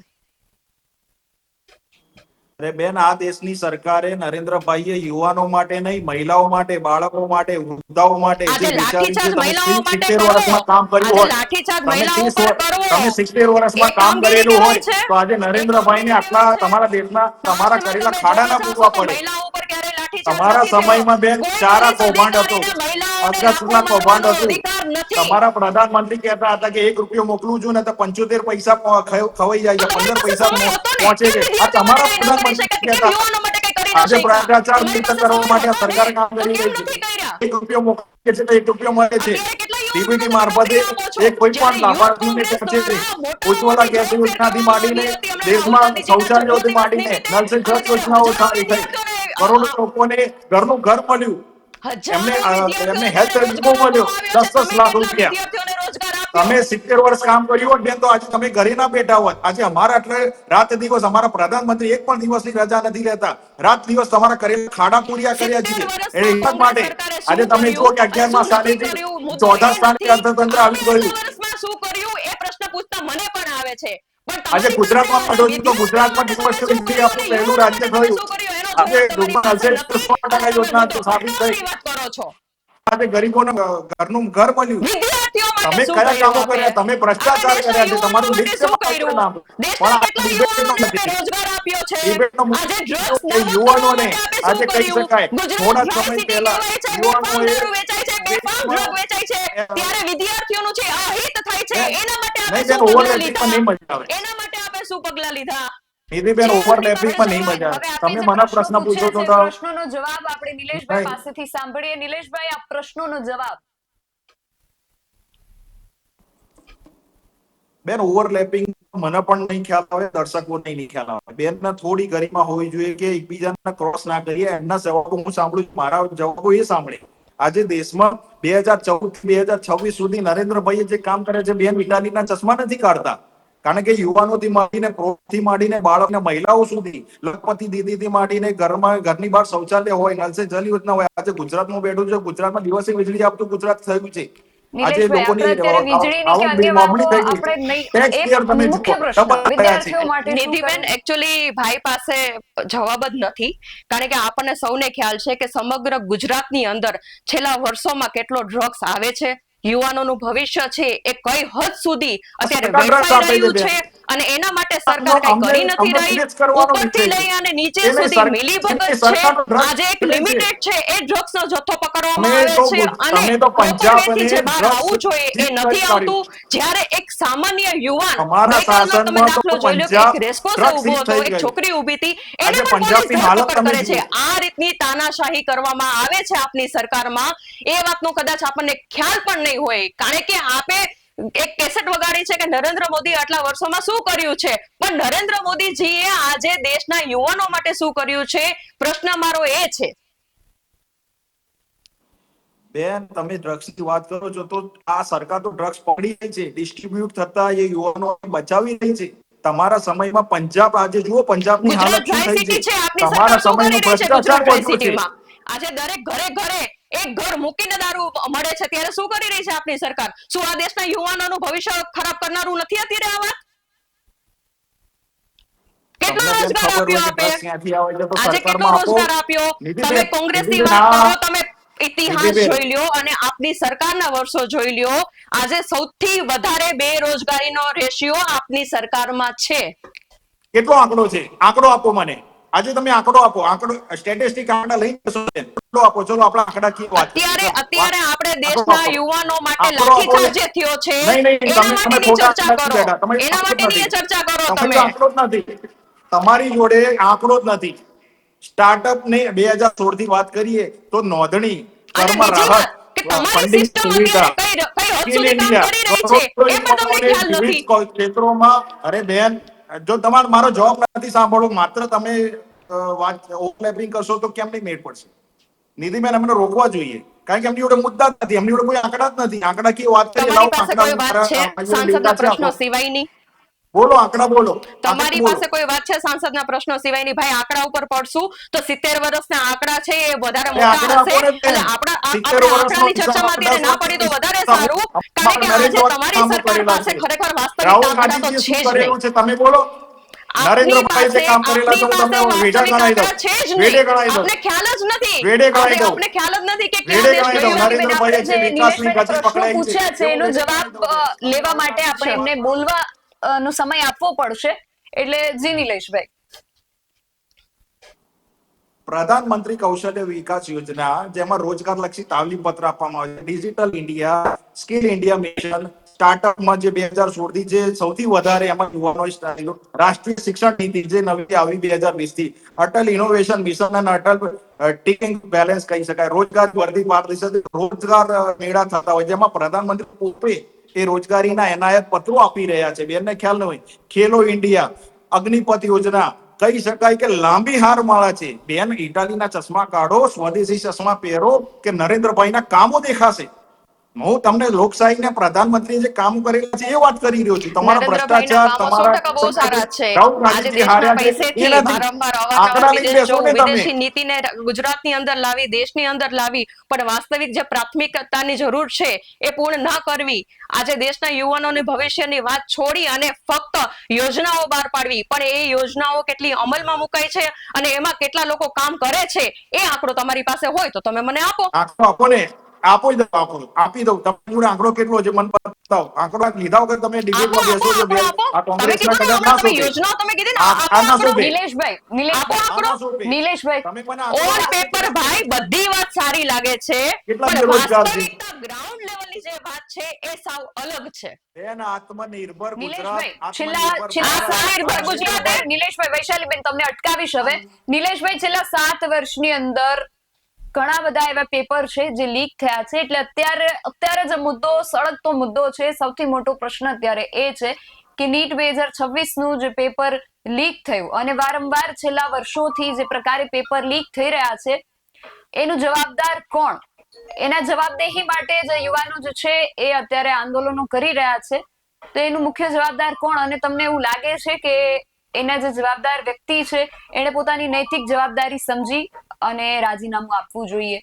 અરે બેન, આ દેશની સરકારે નરેન્દ્રભાઈએ યુવાનો માટે નહીં, મહિલાઓ માટે, બાળકો માટે, વૃદ્ધાઓ માટે જે આજે વિચાર્યું છે, લાઠીચાર્જ તમે મહિલાઓ માટે 60 કરવો, વર્ષમાં કામ કર્યું આજે હોય, લાઠીચાર્જ તમે મહિલાઓ પર કરવો, તમે 60 એ વર્ષમાં કામ કામગીરી કરેલું કહેવાય હોય છે? તો આજે એ નરેન્દ્રભાઈને કામગીરી આટલા કહેવાય છે? તમારા દેશના તમારા પાસ્ટમાં કરેલા તમે ખાડા જોઈ ના જશો પૂરવા તો પડે. મહિલાઓ પર ક્યારે લાઠીચાર્જ તમારા નથી થયો. સમયમાં બેન કોઈ ચારા પોલીસ કૌભાંડ હતું, અધિકારીને મહિલાઓને લાફો અગસ્ટના કૌભાંડ મારવાનો હતું. અધિકાર નથી. તમારા પ્રધાનમંત્રી કહેતા હતા કે 1 રૂપિયો મોકલું છું ને તો 75 પૈસા ખવાઈ જાય તો છે, તમારી 15 પાસે પૈસા સમય હતો ને, પહોંચે કેમ છે. આ વિદ્યાર્થીઓ માટે તમારા કઈ ન કરી પ્રધાનમંત્રી શક્યા? કેમ કહેતા હતા. યુવાનો માટે કઈ કરી ન આજે શક્યા? ભ્રષ્ટાચાર તમારી મુક્ત પાસે કરવા સમય માટે હતો ને, સરકાર કામ તો કરી કેમ રહી છે. નથી કર્યા? 1 રૂપિયો મોકલે છે તો 1 રૂપિયો મળે છે. અત્યારે કેટલા ડીબીટી યુવાનો મારફતે આપો છો? એ કોઈ જ્યારે પણ યુથ લાભાર્થીને કોંગ્રેસ પહોંચે છે. દ્વારા મોટા ઉજ્જવલા પાયેથી ગેસ જોબ ફેર યોજનાથી કરવામાં માંડીને આવી હતી, હમણાં રાહુલ દેશમાં ગાંધીજીના શૌચાલયોથી જન્મોત્સવ માંડીને નિમિત્તે, નલ સે અને જલ ત્યારે યોજનાઓ હજારો થઈ. કરોડો વિદ્યાર્થીઓને લોકોને ઘરનું ઘર મળ્યું. એમને હજારો એમને વિદ્યાર્થીઓને હેલ્થ ત્યારે વીમો રોજગાર મળ્યો આપવામાં આવ્યો છે. 10 તમે લાખ કેટલા રૂપિયા. વિદ્યાર્થીઓને રોજગાર આપ્યો? તમે 70 વર્ષ કામ કર્યું હોત બેન તો આજે તમે ઘરે ના બેઠા હોત. આજે અમારા એટલે રાત દિવસ અમારા પ્રધાનમંત્રી એક પણ દિવસની રજા નથી લેતા. રાત દિવસ તમારા કરેલા ખાડા પૂર્યા કર્યા 70 છીએ. એ વર્ષમાં હિંમત કોંગ્રેસ માટે સરકારે આજે શું તમે જુઓ કર્યું કે અને 11મા શું નથી સાલેથી કર્યું, મુદ્દો ચોથા એ સ્થાને નથી. અર્થતંત્ર આપે આવી ગયું. આટલા વર્ષમાં શું કર્યું એ પ્રશ્ન પૂછતા મને પણ આવે છે, પણ આજે તમારી પાસે ગુજરાતમાં પણ જોયું તો વિદ્યાર્થીઓ ગુજરાતમાં માટે તમે ડિવર્સિટી શું ઇન્ડિયા કર્યું આપણું અને પહેલું યુવાનો રાજ્ય માટે તમે થયું. શું કર્યું એનો આજે જવાબ તમારી પાસે ડુમ્મસ નથી. 100% આજે તમે યોજના મુદ્દો સાબિત થઈ. ઘટાડવાની વાત કરો છો. આજે ગરીબોને ઘરનું ઘર મળ્યું. વિદ્યાર્થીઓ માટે તમે શું કયા કર્યું? કામો આપે કર્યા? તમે આપે ભ્રષ્ટાચાર દેશના કર્યા છે. યુવાનો તમારું માટે લિસ્ટ શું પણ કર્યું? દેશના કેટલા ડિબેટનો યુવાનોને આપે નથી. રોજગાર આપ્યો છે? ડિબેટનો આજે મુદ્દો ડ્રગ્સ કે નાબૂદ કરવા યુવાનોને માટે આપે શું આજે કહી કર્યું? શકાય ગુજરાત થોડા ડ્રાય સમય સિટી પહેલા કહેવાય છે, બેફામ યુવાનોએ દારૂ વેચાય છે, બેફામ ડ્રગ દેશમાં વેચાય છે, ત્યારે વિદ્યાર્થીઓનું જે અહિત થાય છે બેન એના માટે આપે નહીં બેન શું પગલા ઓવરલેપિંગમાં લીધા? નહીં મજા આવે. એના માટે આપે શું પગલા લીધા? નિધિબેન જે આપની પાસે ઓવરલેપિંગમાં નહીં સમય, મજા આવે. હવે આપે તમે જે મને પ્રશ્નો પ્રશ્ન પૂછો પૂછ્યા છો છે તો પ્રશ્નોનો જવાબ આપણે નિલેશભાઈ નહીં પાસેથી સાંભળીએ. નિલેશભાઈ, આ પ્રશ્નોનો જવાબ. બેન ઓવરલેપિંગ મને પણ નહીં ખ્યાલ આવે, દર્શકોને નહીં ખ્યાલ આવે. બેન થોડી ગરિમા હોવી જોઈએ કે એકબીજાને ક્રોસ ના કરીએ. એમના જવાબો હું સાંભળું છું, મારા જવાબો એ સાંભળે. આજે દેશમાં 2014 થી 2026 સુધી નરેન્દ્રભાઈએ જે કામ કરે છે, બેન ઇટાલીના ચશ્મા નથી કાઢતા. કારણ કે યુવાનોથી માંડીને પ્રોથી માંડીને બાળકને મહિલાઓ સુધી, લખપતિ દીદીથી માંડીને ઘરની બહાર શૌચાલય હોય, નલ સે જલ યોજના હોય. આજે ગુજરાતમાં બેઠું છે, ગુજરાતમાં દિવસે વીજળી આપતું ગુજરાત થયું છે. આજે નિલેશભાઈ, આપણે લોકોની અત્યારે વીજળીની કે આવક અન્ય બમણી વાતો થઈ ગઈ. આપણે નહીં. ટેક્સ એક પેયર તમે મુખ્ય જુઓ પ્રશ્ન ડબલ થયા છે. વિદ્યાર્થીઓ માટે શું નિધિબેન, કરવું? એકચ્યુઅલી ભાઈ પાસે જવાબ જ નથી, કારણ કે આપણને સૌને ખ્યાલ છે કે સમગ્ર ગુજરાતની અંદર છેલ્લા વર્ષોમાં કેટલો ડ્રગ્સ આવે છે, યુવાનોનું ભવિષ્ય છે એ કઈ હદ સુધી અત્યારે સરકાર ડ્રગ્સ વેડફાઈ આપે છે રહ્યું બેન. છે, અને એના માટે સરકાર કઈ અમને કરી નથી અમને રહી. ફિક્સ કરવાનો ઉપરથી વિષય લઈ છે. અને નીચે એ નહીં, સુધી મિલીભગત છે. સરકારનો ડ્રગ્સ આજે એક ચાલે છે. લિમિટેડ છે એ ડ્રગ્સ નો જથ્થો પકડવામાં તમે આવે તો છે, અને તમે તો પ્રોપર વે થી પંજાબને જે બહાર ડ્રગ્સ આવવું જોઈએ એ ઠીક નથી કરી આવતું. કાઢ્યું. જ્યારે એક સામાન્ય યુવાન, અમારા ગઈકાલનો તમે શાસનમાં દાખલો તો જોઈ લો કે એક પંજાબ રેસકોર્સ ડ્રગ્સ ઉભો હિટ હતો, થઈ એક ગયું. છોકરી ઊભી હતી, એને આજે પણ પોલીસ પંજાબની હાલત ધરપકડ તમે કરે છે. જુઓ. આ રીતની તાનાશાહી કરવામાં આવે છે આપની સરકારમાં, એ વાતનો કદાચ આપણને ખ્યાલ પણ નહીં હોય, કારણ કે આપે એક કેસેટ વગાડી છે કે નરેન્દ્ર મોદી આટલા વર્ષોમાં શું કર્યું છે, પણ નરેન્દ્ર મોદીજીએ આજે દેશના યુવાનો માટે શું કર્યું છે, પ્રશ્ન મારો એ છે. બેન તમે ડ્રગ્સ ની વાત કરો છો તો આ સરકાર તો ડ્રગ્સ પકડી રહી છે, ડિસ્ટ્રીબ્યુટ થતા એ યુવાનો બચાવી રહી છે. તમારા સમયમાં પંજાબ, આજે જુઓ પંજાબની ગુજરાત હાલત શું ડ્રાય થઈ છે. સિટી છે, આપની તમારા સરકાર શું કરી સમયમાં રહી છે ગુજરાત ભ્રષ્ટાચાર ડ્રાય વધ્યો છે. સિટીમાં? આજે દરેક ઘરે ઘરે એક ઘર મૂકીને દારૂ મળે છે, ત્યારે શું કરી રહી છે આપની સરકાર? શું આ દેશના યુવાનોનું ભવિષ્ય ખરાબ કરનારું નથી અત્યારે આ વાત? કેટલો તમને બેન રોજગાર ખબર આપ્યો હોય કે આપે? ડ્રગ્સ ક્યાંથી આવે છે તો આજે કેટલો સરકારમાં આપો. રોજગાર આપ્યો? તમે નિધિબેન કોંગ્રેસની નિધિબેન વાત કરો, આ તમે ઇતિહાસ નિધિબેન જોઈ લ્યો અને આપની સરકારના વર્ષો જોઈ લ્યો. આજે સૌથી વધારે બેરોજગારીનો રેશિયો આપની સરકારમાં છે. કેટલો આંકડો છે? આંકડો આપો મને. આજે તમે આંકડો આપો. આંકડો સ્ટેટિસ્ટિક આંકડા લઈ જશો બેન. આંકડો આપો. ચલો આપણે આંકડાકીય વાત કરીએ. અત્યારે આપણે આંકડો દેશના આપો. યુવાનો માટે આંકડો આપો. લાઠીચાર્જ જે થયો છે નહીં એના તમે માટેની ખોટા ચર્ચા નથી કરો, બેઠા. તમે એના આંકડો જ માટેની નથી. ચર્ચા કરો તમે તમે. તો આંકડો જ નથી. તમારી જોડે આંકડો જ નથી. સ્ટાર્ટઅપ ને 2016 થી વાત કરીએ તો નોંધણી, અને કર્મ બીજી રાહત, વાત કે તમારી ફંડિંગ સિસ્ટમ સુવિધા, અત્યારે કઈ હદ સ્કિલ સુધી કામ ઇન્ડિયા, કરી રહી છે કરોડો એ પણ તમને યુવાનોને ખ્યાલ નથી. વિવિધ ક્ષેત્રોમાં. અરે બેન, જો તમારો મારો જવાબ નથી સાંભળવો, માત્ર તમે વાત ઓવરલેપિંગ કરશો તો કેમ નહીં મેળ પડશે? નિધિબેન અમને રોકવા જોઈએ, કારણ કે એમની જોડે મુદ્દા જ નથી, એમની જોડે કોઈ આંકડા જ નથી. આંકડાકીય વાત કરીએ, તમારી લાવો પાસે આંકડા, કોઈ વાત છે મારા જોડે સાંસદના ડેટા છે પ્રશ્નો આપો. સિવાયની? બોલો આંકડા, બોલો આંકડા તમારી બોલો. પાસે કોઈ વાત છે સાંસદના પ્રશ્નો સિવાયની? ભાઈ આંકડા ઉપર પડશું તો 70 વર્ષના આંકડા છે એ વધારે એ મોટા આંકડા હશે. આપો ને બેન. એટલે આપણે 70 વર્ષનો આંકડાની હિસાબ ચર્ચામાં અત્યારે 10 ના પડી તો વધારે વર્ષનો સારું, કારણ કે આજે નરેન્દ્ર તમારી કામો સરકાર કરેલા પાસે છે. ખરેખર વાસ્તવિક રાહુલ આંકડા તો ગાંધીજીએ છે શું જ નહીં. કરેલું છે તમે બોલો. આપની નરેન્દ્રભાઈ જે પાસે કામ કરેલા છે હું તમને વાસ્તવિક વેડા ગણાવી દઉં, આંકડા છે જ વેડે નહીં. ગણાવી દઉં, આપને ખ્યાલ જ નથી. વેડે ગણાવી આજે દઉં, આપને ખ્યાલ જ નથી કે વેડે ક્યાં દેશ ગણાવી દઉં. ગયો. નિલેશભાઈ, આપણે નરેન્દ્રભાઈએ જે જે વિકાસની નિલેશભાઈને ગતિ પ્રશ્નો પકડાઈ છે પૂછ્યા છે એવું એનો વેડે જવાબ ગણાવી દઉં બેન. લેવા માટે આપણે એમને બોલવા નો સમય આપવો પડશે. એટલે જી નિલેશભાઈ. પ્રધાનમંત્રી કૌશલ્ય વિકાસ યોજના, જેમાં રોજગારલક્ષી તાલીમ પત્ર આપવામાં આવે છે, digital India, skill India mission, સ્ટાર્ટઅપમાં જે 2016 થી જે સૌથી વધારે એમાં યુવાનો રાષ્ટ્રીય શિક્ષણ નીતિ જે નવી આવી 2020 થી, અટલ ઇનોવેશન મિશન અને અટલ ટીકિંગ બેલેન્સ કહી શકાય, રોજગાર વર્ધી પારદર્શક રોજગાર મેળા થતા હોય, જેમાં પ્રધાનમંત્રી પોતે એ રોજગારીના એનાયત પત્રો આપી રહ્યા છે. બેનને ખ્યાલ ન હોય, ખેલો ઇન્ડિયા, અગ્નિપથ યોજના, કહી શકાય કે લાંબી હારમાળા છે. બેન ઇટાલીના ચશ્મા કાઢો, સ્વદેશી ચશ્મા પહેરો, કે નરેન્દ્રભાઈના કામો દેખાશે. હું તમને લોકશાહીને પ્રધાનમંત્રીએ જે કામ કરેલા છે એ વાત કરી રહ્યો છું. તમારા નરેન્દ્રભાઈના ભ્રષ્ટાચાર, કામો 100% બહુ સારા છે. આજે દેશના પૈસેથી વારંવાર અવારનવાર વિદેશ જવું, વિદેશી નીતિને ગુજરાતની અંદર લાવી, દેશની અંદર લાવી, પણ વાસ્તવિક જે પ્રાથમિકતાની જરૂર છે એ પૂર્ણ ન કરવી, આજે દેશના યુવાનોની ભવિષ્યની વાત છોડી અને ફક્ત યોજનાઓ બહાર પાડવી, પણ એ યોજનાઓ કેટલી અમલમાં મુકાય છે અને એમાં કેટલા લોકો કામ કરે છે એ આંકડો તમારી પાસે હોય તો તમે મને આપો. આંકડો આપો ને, આપી દઉં, આપી દઉં. તમારી જોડે આંકડો કેટલો છે મને બતાવો. આંકડો લીધા વગર તમે ડિબેટમાં બેસો છો બેન. આ તમે કોંગ્રેસના કીધું ને કદાચ ના હમણાં તમે શોભે. યોજનાઓ તમે કીધી ને, આપો આના આંકડો. શોભે. નિલેશભાઈ, આપો નિલેશભાઈ, આંકડો. આના શોભે. નિલેશભાઈ, તમે મને આંકડો ઓન આપો. પેપર ભાઈ બધી વાત સારી લાગે છે, કેટલા પણ બેરોજગાર છે? વાસ્તવિકતા ગ્રાઉન્ડ લેવલની જે વાત છે એ સાવ અલગ છે. બેન આત્મનિર્ભર ગુજરાત, નિલેશભાઈ, આત્મનિર્ભર આત્મનિર્ભર ભારત, ગુજરાતે નિલેશભાઈ, વૈશાલીબેન તમને અટકાવીશ હવે. નિલેશભાઈ, છેલ્લા 7 વર્ષની અંદર ઘણા બધા એવા પેપર છે જે લીક થયા છે. એટલે અત્યારે જે મુદ્દો, સળગતો મુદ્દો છે, સૌથી મોટો પ્રશ્ન અત્યારે એ છે કે નીટ 2026 નું જે પેપર લીક થયું, અને વારંવાર છેલ્લા વર્ષોથી જે પ્રકારે પેપર લીક થઈ રહ્યા છે એનું જવાબદાર કોણ? એના જવાબદેહી માટે જે યુવાનો જે છે એ અત્યારે આંદોલનો કરી રહ્યા છે, તો એનું મુખ્ય જવાબદાર કોણ? અને તમને એવું લાગે છે કે એના જે જવાબદાર વ્યક્તિ છે એને પોતાની નૈતિક જવાબદારી સમજી અને રાજીનામું આપવું જોઈએ?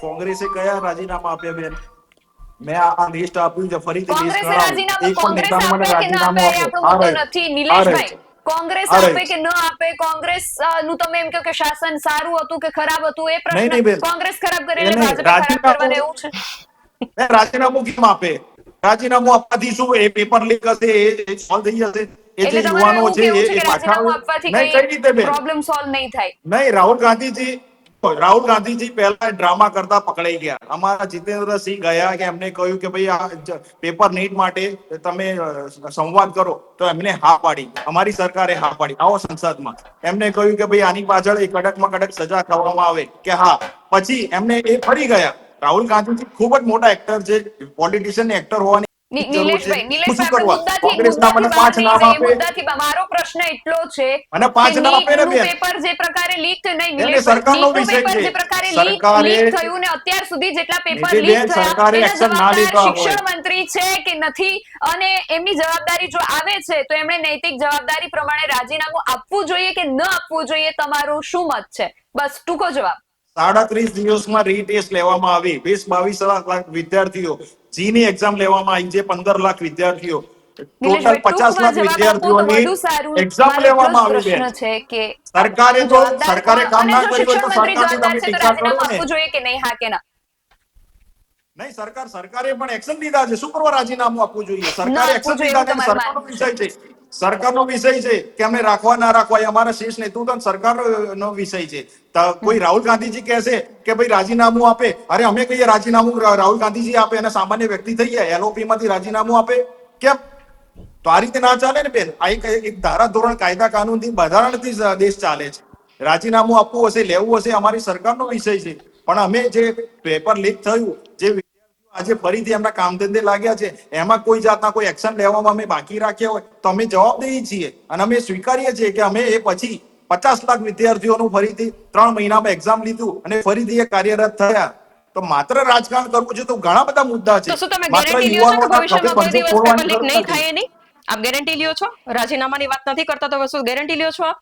કોંગ્રેસે કયા રાજીનામા આપ્યા બેન? મેં આ લિસ્ટ આપ્યું છે, ફરીથી લિસ્ટ કોંગ્રેસે ગણાવું. રાજીનામું, એક પણ કોંગ્રેસ નેતાનું મને આપે કે ના આપે રાજીનામું એ આપો. આપણો આ મુદ્દો રહ્યું. નથી. આ નિલેશભાઈ, રહ્યું. કોંગ્રેસ આ આપે રહ્યું. કે ન આપે, કોંગ્રેસ નું તમે એમ કહો કે શાસન સારું હતું કે ખરાબ હતું એ નહીં, પ્રશ્ન, નહીં બેન. કોંગ્રેસ ખરાબ કરે એટલે એને ભાજપે ખરાબ રાજીનામું, કરવાનું એવું છે? રાજીનામું કેમ આપે? રાજીનામું આપવાથી શું એ પેપર લીક હશે એ સોલ્વ થઈ જશે? એ જે એટલે તમારે યુવાનો એવું છે કેવું છે એ કે પાછા રાજીનામું આપવાથી નહીં, કઈ રીતે કઈ બેન? પ્રોબ્લેમ સોલ્વ નહીં થાય? નહીં, રાહુલ ગાંધીજી પહેલા ડ્રામા કરતા પકડાઈ ગયા. અમારા જીતેન્દ્રસિંહ ગયા કે એમને કહ્યું કે ભાઈ આ પેપર નીટ માટે તમે સંવાદ કરો, તો એમને હા પાડી. અમારી સરકારે હા પાડી. આવો સંસદમાં એમને કહ્યું કે ભાઈ આની પાછળ એક કડકમાં કડક સજા કરવામાં આવે, કે હા. પછી એમને એ ફરી ગયા. રાહુલ ગાંધીજી ખૂબ જ મોટા એક્ટર છે, પોલિટિશિયન એક્ટર હોવાની જરૂર છે. નિલેશભાઈ, હું શું આપણે કરવા? મુદ્દાથી કોંગ્રેસના મને બહાર 5 નહીં નામ જઈએ. આપે. મુદ્દાથી મારો પ્રશ્ન એટલો છે અને કે 5 નામ આપે ને નીટનું બેન. પેપર જે પ્રકારે લીક થયું, નહીં એટલે નિલેશભાઈ, સરકારનો નીટનું વિષય પેપર છે. જે પ્રકારે સરકારે લીક થયું ને અત્યાર સુધી જેટલા પેપર નીતિબેન, લીક થયા સરકારે એના એક્શન ના જવાબદાર લીધા હોય. શિક્ષણ મંત્રી છે કે નથી? અને એમની જવાબદારી જો આવે છે તો એમણે નૈતિક જવાબદારી પ્રમાણે રાજીનામું આપવું જોઈએ કે ન આપવું જોઈએ? તમારું શું મત છે? બસ ટૂંકો જવાબ. 37 દિવસમાં રીટેસ્ટ લેવામાં આવી. 22 લાખ વિદ્યાર્થીઓ જીની એક્ઝામ લેવામાં આવી, જે 15 લાખ વિદ્યાર્થીઓ, ટોટલ નિલેશભાઈ, 50 ટૂંકમાં લાખ જવાબ આપો તો વિદ્યાર્થીઓની વધુ સારું. એક્ઝામ મારો એટલો લેવામાં જ આવી બેન. પ્રશ્ન છે કે સરકારે જવાબદાર સરકારે કોણ? કામ અને ના જો કર્યું હોય તો શિક્ષણ મંત્રી સરકારની જવાબદાર તમે છે તો ટીકા કરો રાજીનામું ને. આપવું જોઈએ કે નહીં? હા કે ના? નહીં, સરકારે પણ એક્શન લીધા છે. શું કરવા રાજીનામું આપવું જોઈએ? ન સરકારે આપવું એક્શન જોઈએ લીધા એવું છે. તમારું સરકારનો માનવું વિષય છે. સરકારનો વિષય છે કે અમને રાખવા ના રાખવા એ અમારા શીર્ષ નેતૃત્વ અને સરકારનો વિષય છે. કોઈ રાહુલ ગાંધીજી કહેશે કે ભાઈ રાજીનામું આપે, અરે અમે કહીએ રાજીનામું રાહુલ ગાંધીજી આપે અને સામાન્ય વ્યક્તિ થઈ જાય એલઓપી માંથી રાજીનામું આપે, કેમ? તો આ રીતે ના ચાલે ને બેન. આ એક ધારા ધોરણ, કાયદા કાનૂનથી બંધારણથી દેશ ચાલે છે. રાજીનામું આપવું હશે, લેવું હશે, અમારી સરકારનો વિષય છે. પણ અમે જે પેપર લીક થયું, જે આજે ફરીથી એમના કામ ધંધે લાગ્યા છે, એમાં કોઈ જાતના કોઈ એક્શન લેવામાં અમે બાકી રાખ્યા હોય તો અમે જવાબદેહી છીએ અને અમે સ્વીકારીએ છીએ કે અમે એ પછી 50 લાખ વિદ્યાર્થીઓનું ફરીથી 3 મહિનામાં એક્ઝામ લીધું અને ફરીથી એ કાર્યરત થયા. તો માત્ર રાજકારણ કરવું છે તો ઘણા બધા મુદ્દા છે. તો શું તમે માત્ર ગેરંટી લ્યો છો કે યુવાનોના ખભે ભવિષ્યમાં કોઈ પંજો દિવસ ફોડવાની પેપર લીક જરૂર નહીં નથી. થાય એની આપ ગેરંટી લ્યો છો? રાજીનામાની વાત નથી કરતા તો શું ગેરંટી લ્યો છો આપ?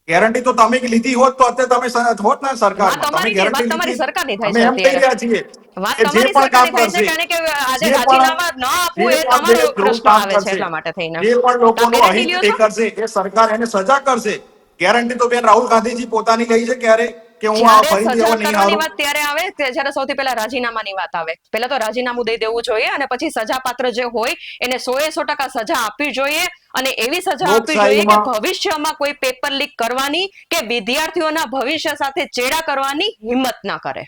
ગેરંટી તો તમે લીધી હોત તો અત્યારે તમે હોત ને સરકારમાં. વાત તમે તમારી ગેરંટી તમારી લીધી. સરકારની થાય અમે છે એમ કહી અત્યારે. રહ્યા છીએ વાત કે જે તમારી પણ કામ સરકારની થાય છે કરશે, કારણ કે આજે જે પણ રાજીનામા ન આપવું એ તમારો પ્રશ્ન કામ આવે છે કરશે, એટલા માટે થઈને. જે પણ તો આપ લોકોનું ગેરંટી અહિત લ્યો એ છો? કરશે એ સરકાર એને સજા કરશે. ગેરંટી તો બેન રાહુલ ગાંધીજી પોતાની લઈ છે ક્યારે કે હું આ જ્યારે ફરીથી સજા હવે નહીં કરવાની હારું. વાત ત્યારે આવે કે જ્યારે સૌથી પહેલા રાજીનામાની વાત આવે. પહેલા તો રાજીનામું દઈ દેવું જોઈએ અને પછી સજાપાત્ર જે હોય એને 100% સજા આપવી જોઈએ અને એવી સજા આપવી જોઈએ કે લોકશાહીમાં ભવિષ્યમાં કોઈ પેપર લીક કરવાની કે વિદ્યાર્થીઓના ભવિષ્ય સાથે ચેડા કરવાની હિંમત ના કરે.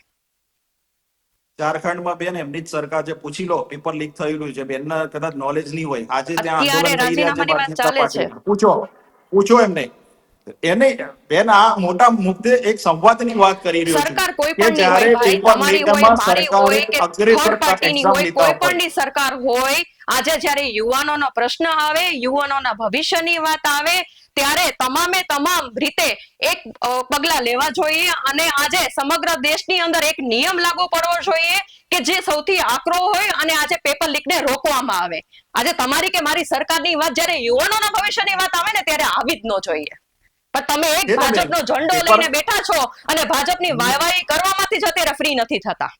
ઝારખંડમાં બેન એમની જ સરકાર છે, પૂછી લો પેપર લીક થયેલું છે, બેનના કદાચ નોલેજ નહીં હોય. આજે ત્યાં અત્યારે આંદોલન થઈ રહ્યા છે રાજીનામાની વાત ભારતીય જનતા ચાલે છે. પાર્ટીના. પૂછો એમને. એને બેન આ મોટા મુદ્દે એક સંવાદની વાત કરી રહ્યો છું સરકાર કોઈ કે પણ ની જ્યારે હોય ભાઈ, પેપર તમારી હોય, લીકમાં મારી સરકારે હોય કે અગ્રેસર થર્ડ પાર્ટીની એક્ઝામ હોય, લીધા કોઈ હોય. પણની સરકાર હોય, આજે જ્યારે યુવાનોનો પ્રશ્ન આવે, યુવાનોના ભવિષ્યની વાત આવે ત્યારે તમામે તમામ રીતે એક પગલા લેવા જોઈએ અને આજે સમગ્ર દેશની અંદર એક નિયમ લાગુ પડવો જોઈએ કે જે સૌથી આકરો હોય અને આજે પેપર લીકને રોકવામાં આવે. આજે તમારી કે મારી સરકારની વાત જ્યારે યુવાનોના ભવિષ્યની વાત આવે ને ત્યારે આવી જ ન જોઈએ. પણ તમે એક છે ને બેન, ભાજપનો ઝંડો પેપર લઈને બેઠા છો અને ભાજપની વાયવાહી કરવામાંથી જ અત્યારે ફ્રી નથી થતા.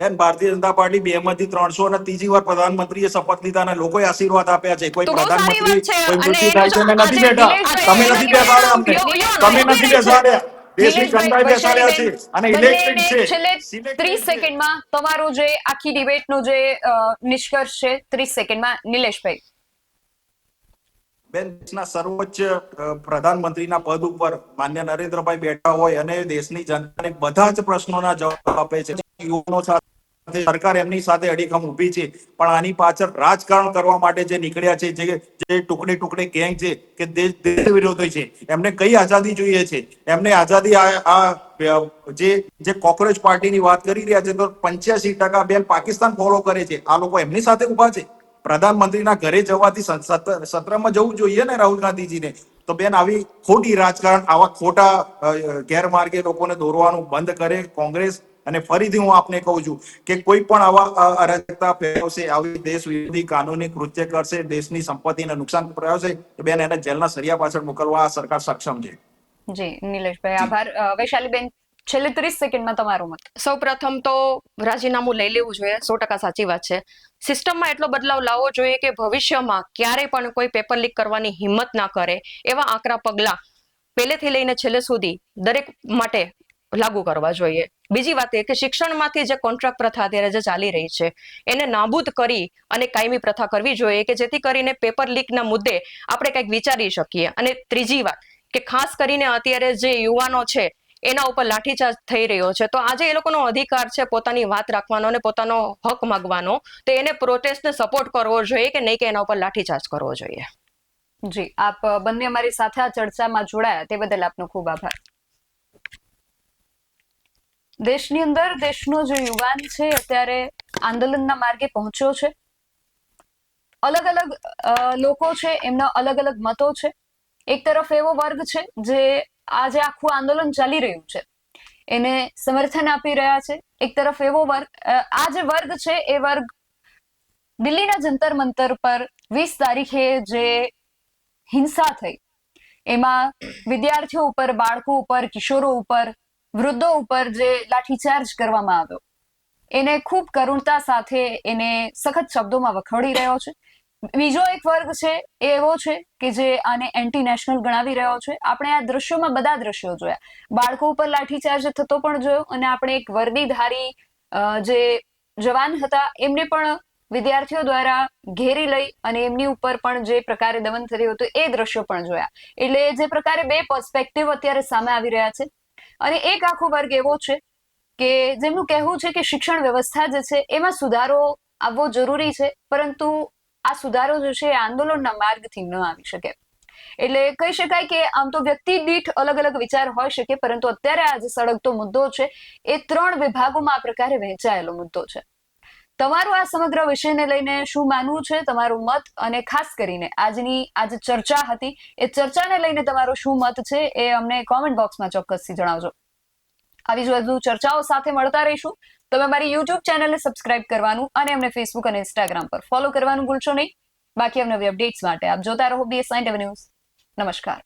બેન ભારતીય જનતા પાર્ટી 2 માંથી 300 અને ત્રીજી વાર પ્રધાનમંત્રીએ શપથ લીધા અને લોકોએ આશીર્વાદ આપ્યા છે. કોઈ તો બહુ સારી પ્રધાનમંત્રી વાત છે કોઈ અને મૃત્યુ એનું થાય જ છે અને નથી આજે બેઠા. નિલેશભાઈ તમે એના નથી કે બેસાડ્યા અમને. યુવાનો તમે ઉભી નથી રહી છે. બેસાડ્યા. દેશની નિલેશભાઈ, જનતાએ બેસાડ્યા છે વૈશાલીબેન, અને ઇલેક્ટેડ બંનેને છે. છેલ્લે Selected 30 છે. સેકન્ડમાં તમારું જે આખી ડિબેટનું જે નિષ્કર્ષ છે, 30 સેકન્ડમાં નિલેશભાઈ. બેન દેશના સર્વોચ્ચ પ્રધાનમંત્રીના પદ ઉપર માન્ય નરેન્દ્રભાઈ બેઠા હોય અને દેશની જનતાને બધા જ પ્રશ્નોના જવાબ આપે છે. યુવાનો સાથે સરકાર એમની સાથે અડીખમ ઊભી છે, પણ આની પાછળ રાજકારણ કરવા માટે જે નીકળ્યા છે, જે ટુકડે ગેંગ છે કે દેશ વિરોધી છે, એમને કઈ આઝાદી જોઈએ છે? એમને આઝાદી જે કોક્રોચ પાર્ટીની વાત કરી રહ્યા છે તો 85% બેન પાકિસ્તાન ફોલો કરે છે. આ લોકો એમની સાથે ઉભા છે. પ્રધાનમંત્રીના ઘરે જવાથી સત્રમાં જવું જોઈએ ને રાહુલ ગાંધીજીને. તો બેન આવી ખોટી રાજકારણ, આવા ખોટા ગેરમાર્ગે લોકોને દોરવાનું બંધ કરે કોંગ્રેસ. અને ફરીથી હું આપને કહું છું કે કોઈ પણ આવા અરાજકતા ફેરવશે, આવી દેશ વિરોધી કાનૂની કૃત્ય કરશે, દેશની સંપત્તિને નુકસાન પહોંચાડશે, તો બેન એને જેલના સળિયા પાછળ મોકલવા આ સરકાર સક્ષમ છે. જી નિલેશભાઈ, જી. આભાર. વૈશાલીબેન, છેલ્લે 30 સેકન્ડમાં તમારું મત. સૌ પ્રથમ તો રાજીનામું લઈ લેવું જોઈએ. 100% સાચી વાત છે. સિસ્ટમમાં એટલો બદલાવ લાવવો જોઈએ કે ભવિષ્યમાં ક્યારે પણ કોઈ પેપર લીક કરવાની હિંમત ના કરે એવા આકરા પગલા પહેલેથી લઈને છેલ્લે સુધી દરેક માટે લાગુ કરવા જોઈએ. બીજી વાત એ કે શિક્ષણમાંથી જે કોન્ટ્રાક્ટ પ્રથા અત્યારે જે ચાલી રહી છે એને નાબૂદ કરી અને કાયમી પ્રથા કરવી જોઈએ કે જેથી કરીને પેપર લીકના મુદ્દે આપણે કંઈક વિચારી શકીએ. અને ત્રીજી વાત કે ખાસ કરીને અત્યારે જે યુવાનો છે એના ઉપર લાઠીચાર્જ થઈ રહ્યો છે, તો આજે એ લોકોનો અધિકાર છે પોતાની વાત રાખવાનો અને પોતાનો હક માંગવાનો, તો એને પ્રોટેસ્ટને સપોર્ટ કરવો જોઈએ કે નહીં કે એના ઉપર લાઠીચાર્જ કરવો જોઈએ. જી, આપ બંને અમારી સાથે આ ચર્ચામાં જોડાયા તે બદલ આપનો ખૂબ આભાર. દેશની અંદર દેશનો જે યુવાન છે અત્યારે આંદોલનના માર્ગે પહોંચ્યો છે. અલગ અલગ લોકો છે, એમના અલગ અલગ મતો છે. એક તરફ એવો વર્ગ છે જે આજે આખું આંદોલન ચાલી રહ્યું છે એને સમર્થન આપી રહ્યા છે. એક તરફ એવો વર્ગ, આ જે વર્ગ છે એ વર્ગ દિલ્હીના જંતર મંતર પર 20 તારીખે જે હિંસા થઈ એમાં વિદ્યાર્થીઓ ઉપર, બાળકો ઉપર, કિશોરો ઉપર, વૃદ્ધો ઉપર જે લાઠીચાર્જ કરવામાં આવ્યો એને ખૂબ કરુણતા સાથે એને સખત શબ્દોમાં વખોડી રહ્યો છે. બીજો એક વર્ગ છે એ એવો છે કે જે આને એન્ટી નેશનલ ગણાવી રહ્યો છે. આપણે આ દ્રશ્યોમાં બધા દ્રશ્યો જોયા. બાળકો ઉપર લાઠીચાર્જ થતો પણ જોયો અને આપણે એક વર્દીધારી જે જવાન હતા એમને પણ વિદ્યાર્થીઓ દ્વારા ઘેરી લઈ અને એમની ઉપર પણ જે પ્રકારે દમન થયું હતું એ દ્રશ્યો પણ જોયા. એટલે જે પ્રકારે બે પર્સપેક્ટિવ અત્યારે સામે આવી રહ્યા છે અને એક આખો વર્ગ એવો છે કે જેમનું કહેવું છે કે શિક્ષણ વ્યવસ્થા જે છે એમાં સુધારો આવવો જરૂરી છે, પરંતુ આ સુધારો જે છે એ આંદોલનના માર્ગથી ન આવી શકે. એટલે કહી શકાય કે આમ તો વ્યક્તિ દીઠ અલગ અલગ વિચાર હોઈ શકે, પરંતુ અત્યારે આ જે સળગતો મુદ્દો છે એ 3 વિભાગોમાં આ પ્રકારે વહેંચાયેલો મુદ્દો છે. તમારું આ સમગ્ર વિષયને લઈને શું માનવું છે, તમારું મત, અને ખાસ કરીને આજની આ જે ચર્ચા હતી એ ચર્ચાને લઈને તમારો શું મત છે એ અમને કોમેન્ટ બોક્સમાં ચોક્કસથી જણાવજો. આવી જ વધુ ચર્ચાઓ સાથે મળતા રહીશું. તમે મારી યુટ્યુબ ચેનલને સબસ્ક્રાઇબ કરવાનું અને અમને ફેસબુક અને ઇન્સ્ટાગ્રામ પર ફોલો કરવાનું ભૂલશો નહીં. બાકી નવી અપડેટ્સ માટે આપ જોતા રહો BS9 ન્યૂઝ. નમસ્કાર.